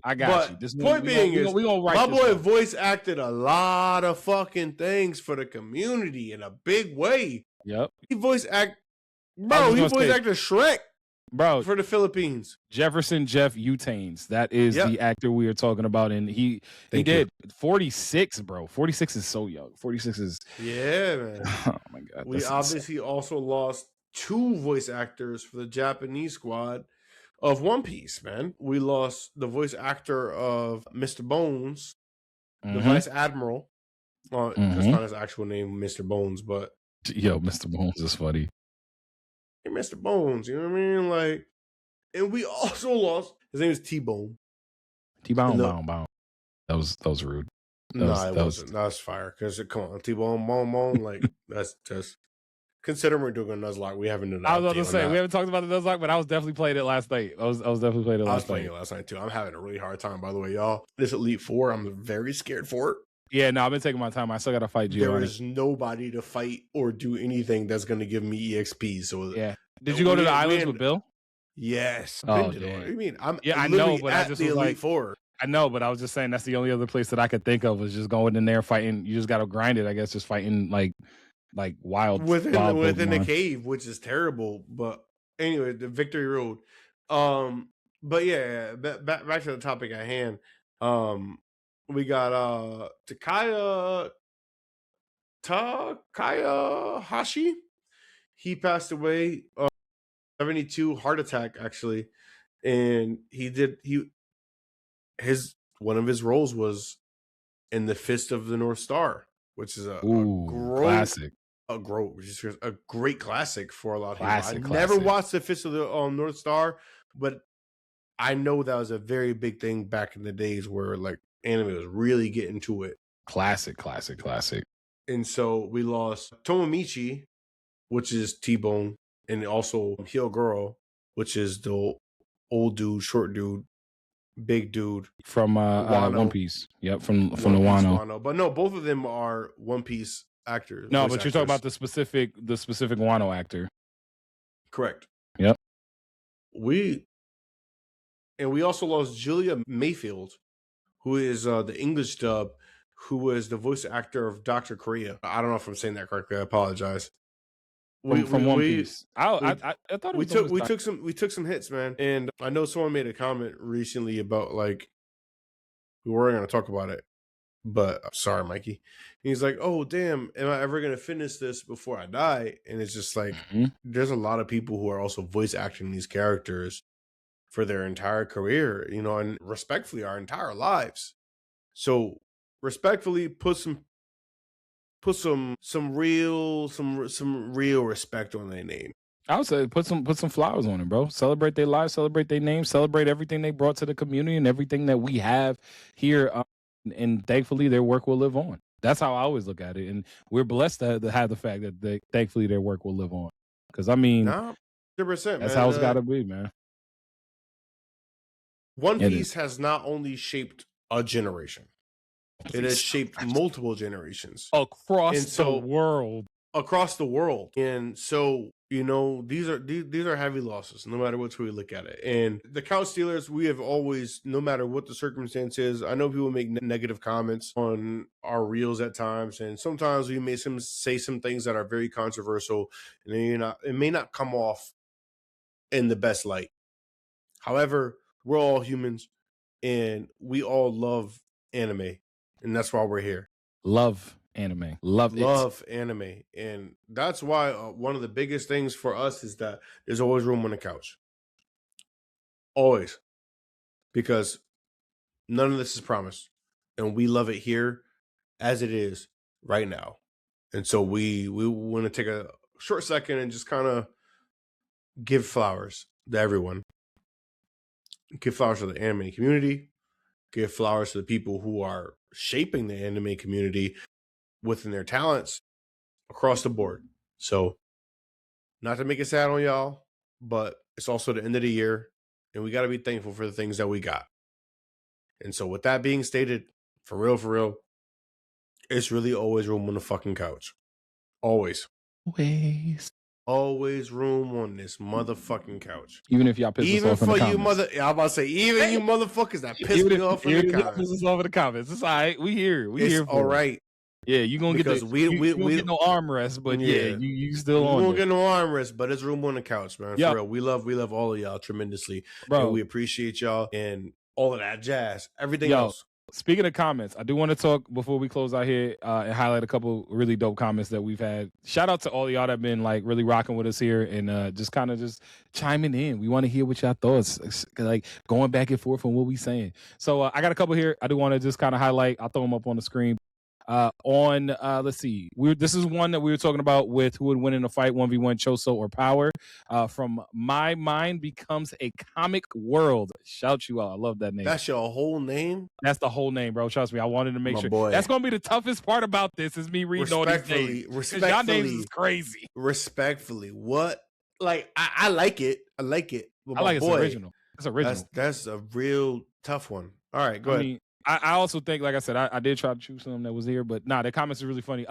I got you. This point being is, my boy voice acted a lot of fucking things for the community in a big way. Yep. He voice acted Shrek. Bro, for the Philippines. Jefferson Jeff Utanes. That is the actor we are talking about. And he did 46, bro. 46 is so young. 46 is. Yeah, man. Oh, my God. We obviously also lost 2 voice actors for the Japanese squad of One Piece, man. We lost the voice actor of Mr. Bones, the Vice Admiral. Well, that's not his actual name, Mr. Bones, but. Yo, Mr. Bones is funny. Mr. Bones, you know what I mean? Like, and we also lost. His name is T-Bone. T-Bone, Bone. That was rude. It wasn't. That's fire. Because come on, T-Bone, Bone. Like that's just. Considering we're doing a Nuzlocke, we haven't done that. I was about to say we haven't talked about the Nuzlocke, but I was definitely playing it last night. I was definitely playing it last night. I was playing it last night too. I'm having a really hard time, by the way, y'all. This Elite Four, I'm very scared for it. Yeah, no, I've been taking my time. I still got to fight Giovanni. There is nobody to fight or do anything that's going to give me EXP. So yeah. Did you go to the islands with Bill? Yes. Oh, what do you mean? I know, but I just the was Elite like, Four. I know, but I was just saying that's the only other place that I could think of was just going in there fighting. You just got to grind it, I guess, just fighting like wild within the cave, which is terrible. But anyway, the Victory Road. But yeah, back to the topic at hand. We got Takaya Hashi. He passed away 72 heart attack actually, and one of his roles was in the Fist of the North Star, which is a great classic for a lot of people. I never watched the Fist of the North Star, but I know that was a very big thing back in the days where like anime was really getting to it. Classic. And so we lost Tomomichi, which is T-Bone, and also Hyogoro, which is the old dude, short dude, big dude from One Piece. Yep, from the Wano. But no, both of them are One Piece actors. No, but you're talking about the specific Wano actor. Correct. Yep. We also lost Julia Mayfield, who is the English dub, who was the voice actor of Dr. Korea. I don't know if I'm saying that correctly. I apologize. From One Piece. I thought it was we took some hits, man. And I know someone made a comment recently about like we weren't going to talk about it, but I'm sorry, Mikey. He's like, "Oh, damn, am I ever going to finish this before I die?" And it's just like there's a lot of people who are also voice acting these characters for their entire career, and respectfully our entire lives. So respectfully put some real respect on their name. I would say put some flowers on it, bro. Celebrate their lives, celebrate their names, celebrate everything they brought to the community and everything that we have here, and thankfully their work will live on. That's how I always look at it, and we're blessed to have the fact that thankfully their work will live on. Because I mean, 100%, that's how it's got to be, man. One Piece has not only shaped a generation. It has shaped multiple generations across the world. And so, these are heavy losses, no matter which way we look at it. And the Couch Steelers, we have always, no matter what the circumstance is, I know people make negative comments on our reels at times, and sometimes we may say some things that are very controversial, and it may not come off in the best light. However, we're all humans, and we all love anime. And that's why we're here. Love anime. Love anime. And that's why one of the biggest things for us is that there's always room on the couch. Always. Because none of this is promised. And we love it here as it is right now. And so we want to take a short second and just kind of give flowers to everyone. Give flowers to the anime community. Give flowers to the people who are shaping the anime community within their talents across the board. So, not to make it sad on y'all, but it's also the end of the year, and we got to be thankful for the things that we got. And so, with that being stated, for real, it's really always room on the fucking couch. Always room on this motherfucking couch. Even if y'all piss us off in the comments. I'm about to say, even you motherfuckers that piss me off in the comments. Piss us off in the comments. It's all right. We here. It's here. All right. Yeah, you gonna get we get no arm rest, but you still on. We won't get no arm rest, but it's room on the couch, man. For real, we love all of y'all tremendously, bro. And we appreciate y'all and all of that jazz. Everything else. Speaking of comments, I do want to talk before we close out here and highlight a couple really dope comments that we've had. Shout out to all of y'all that have been like really rocking with us here and just chiming in. We want to hear what y'all thoughts, like going back and forth on what we saying. So I got a couple here. I do want to just kind of highlight. I'll throw them up on the screen. Let's see. This is one that we were talking about with who would win in a fight, 1v1, Choso or Power. From My Mind Becomes a Comic World. Shout you out. I love that name. That's your whole name? That's the whole name, bro. Trust me. I wanted to make sure. Boy. That's going to be the toughest part about this is me reading all these names. Respectfully. Y'all names is crazy. Respectfully. What? Like, I like it. I like it. I like it's original. It's original. That's a real tough one. All right, go ahead. I also think, like I said, I did try to choose something that was here, but the comments are really funny.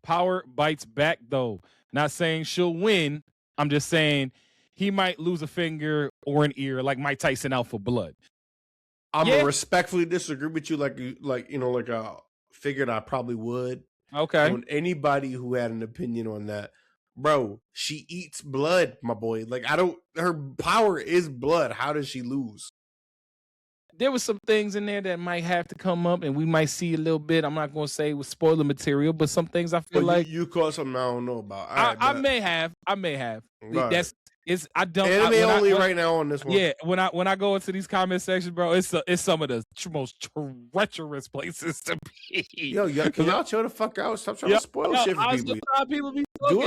Power bites back, though. Not saying she'll win. I'm just saying he might lose a finger or an ear, like Mike Tyson out for blood. I'm gonna respectfully disagree with you, like I figured I probably would. Okay. On anybody who had an opinion on that, bro, she eats blood, my boy. Like her power is blood. How does she lose? There was some things in there that might have to come up, and we might see a little bit. I'm not going to say it was spoiler material, but some things I feel like you caught something I don't know about. I may have. Right. I don't. Anime only right now on this one. Yeah, when I go into these comment sections, bro, it's some of the most treacherous places to be. Yo, can y'all chill the fuck out? Stop trying to spoil shit for people. People be Do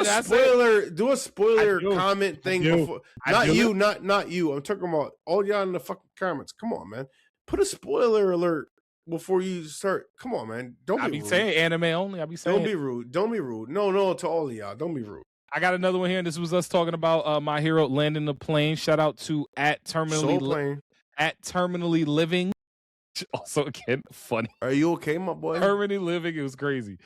a spoiler do. comment thing do. before. Not you. I'm talking about all y'all in the fucking comments. Come on, man. Put a spoiler alert before you start. Come on, man. Don't be rude. saying anime only. I be saying. Don't be rude. Don't be rude. No, to all of y'all. Don't be rude. I got another one here, and this was us talking about My Hero landing the plane. Shout out to at terminally living. Also, again, funny. Are you okay, my boy? Terminally living. It was crazy.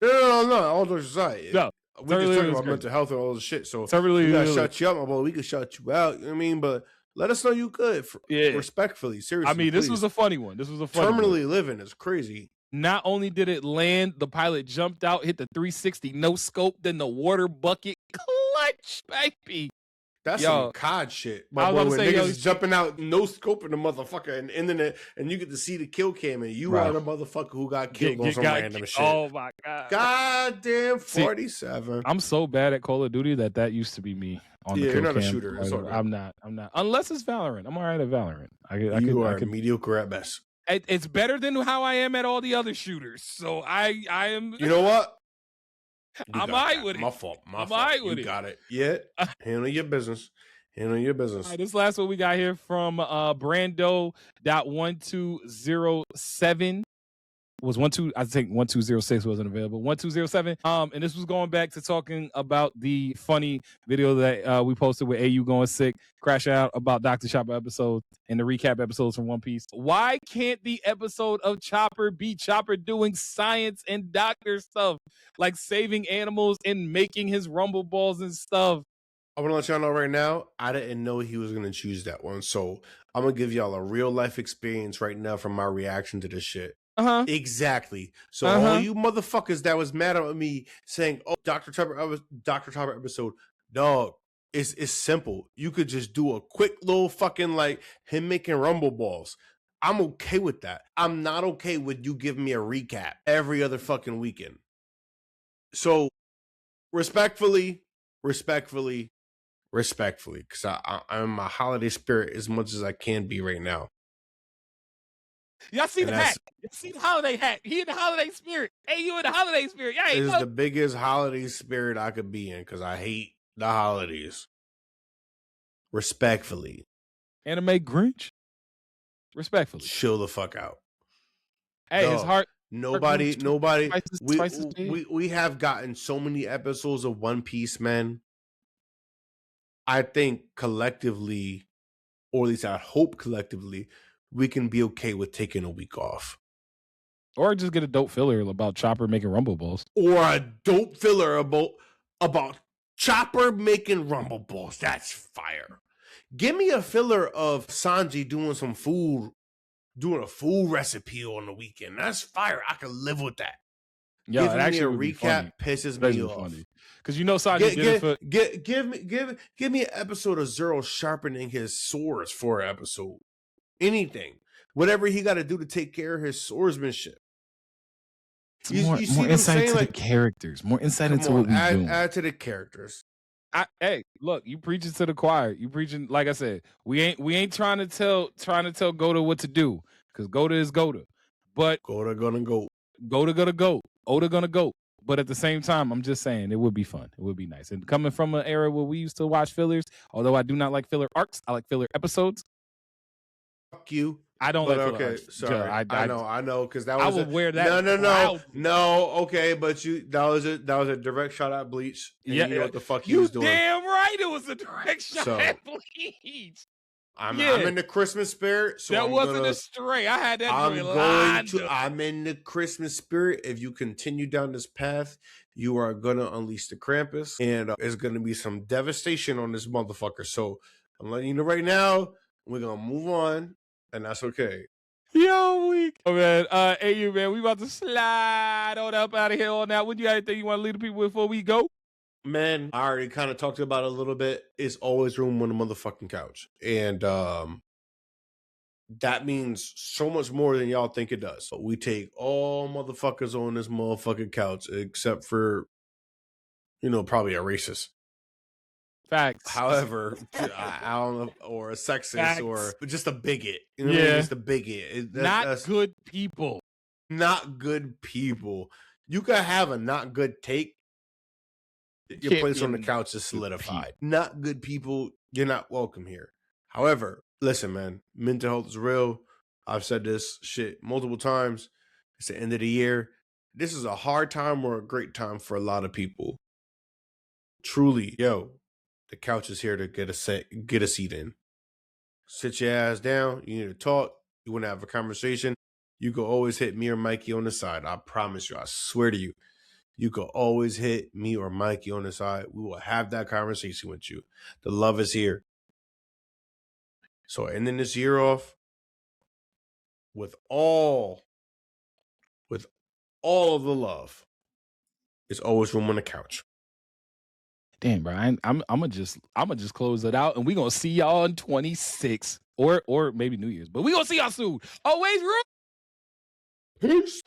No. All those aside. No. We can talk about mental health and all this shit. So we gotta shut you up, my boy. We can shut you out. You know what I mean? But let us know you good. Respectfully. Seriously. I mean, this was a funny one. Terminally living is crazy. Not only did it land, the pilot jumped out, hit the 360 no scope, then the water bucket clutch, baby. That's some COD shit. My boy, when niggas jumping out, no scoping the motherfucker and internet, and you get to see the kill cam, and you are the motherfucker who got killed on some random shit. Oh my god. Goddamn 47. I'm so bad at Call of Duty that used to be me on the kill you're not cam. a shooter. It's all right. I'm not. Unless it's Valorant. I'm all right at Valorant. You are mediocre at best. It's better than how I am at all the other shooters. So I am. You know what? I'm alright with it. My fault. You got it. Yeah. Handle your business. All right, this last one we got here from Brando.1207 was 12. I think 1206 wasn't available. 1207. And this was going back to talking about the funny video that we posted with AU going sick, crashing out about Dr. Chopper episodes and the recap episodes from One Piece. Why can't the episode of Chopper be Chopper doing science and doctor stuff, like saving animals and making his rumble balls and stuff? I want to let y'all know right now, I didn't know he was going to choose that one. So I'm going to give y'all a real life experience right now from my reaction to this shit. Exactly. So all you motherfuckers that was mad at me saying, "Oh, Dr. Chopper episode," dog, it's simple. You could just do a quick little fucking like him making rumble balls. I'm okay with that. I'm not okay with you giving me a recap every other fucking weekend. So respectfully, because I'm in my holiday spirit as much as I can be right now. Y'all see the hat? You see the holiday hat? He in the holiday spirit. Hey, you in the holiday spirit? Yeah, this is the biggest holiday spirit I could be in because I hate the holidays. Respectfully, anime Grinch. Respectfully, chill the fuck out. Hey, his heart. Nobody. We have gotten so many episodes of One Piece, man. I think collectively, or at least I hope collectively, we can be okay with taking a week off. Or just get a dope filler about Chopper making rumble balls. Or a dope filler about Chopper making rumble balls. That's fire. Give me a filler of Sanji doing a food recipe on the weekend. That's fire. I can live with that. Yeah, Giving me a recap pisses me off. Because you know Sanji give me an episode of Zero sharpening his swords for an episode. Anything. Whatever he got to do to take care of his swordsmanship. More insight to the characters. More insight into what we do. Add to the characters. Hey, look, you preaching to the choir. You preaching, like I said, we ain't trying to tell Gota what to do. Because Gota is Gota. But Gota gonna go. Gota gonna go. Oda gonna go. But at the same time, I'm just saying it would be fun. It would be nice. And coming from an era where we used to watch fillers, although I do not like filler arcs, I like filler episodes. Fuck you. I don't like filler arcs. Sorry. I know, because that was I would wear that. No. Okay, but that was a direct shot at Bleach. Yeah, you know what the fuck he was doing. Damn right, it was a direct shot at Bleach. I'm in the Christmas spirit. So that wasn't a stray. I had that. I'm in the Christmas spirit. If you continue down this path, you are gonna unleash the Krampus, and it's gonna be some devastation on this motherfucker. So I'm letting you know right now, we're gonna move on, and that's okay. Yo, weak. Oh man, AU man, we about to slide on up out of here on that. What you got anything you want to leave the people with before we go? Man, I already kind of talked about it a little bit. It's always room on the motherfucking couch. And that means so much more than y'all think it does. We take all motherfuckers on this motherfucking couch, except for, probably a racist. Facts. However, I don't know, or a sexist, Facts. or just a bigot. You know what I mean? Just a bigot. That's good people. Not good people. You could have a not good take, Your place on the couch is solidified. Not good people, you're not welcome here. However, listen, man, mental health is real. I've said this shit multiple times. It's the end of the year. This is a hard time or a great time for a lot of people. Truly, yo, the couch is here to get a seat in. Sit your ass down. You need to talk. You want to have a conversation. You can always hit me or Mikey on the side. I promise you. I swear to you. You can always hit me or Mikey on the side. We will have that conversation with you. The love is here. So ending this year off with all of the love. There's always room on the couch. Damn, Brian, I'm gonna just close it out, and we gonna see y'all in 26 or maybe New Year's, but we gonna see y'all soon. Always room. Peace.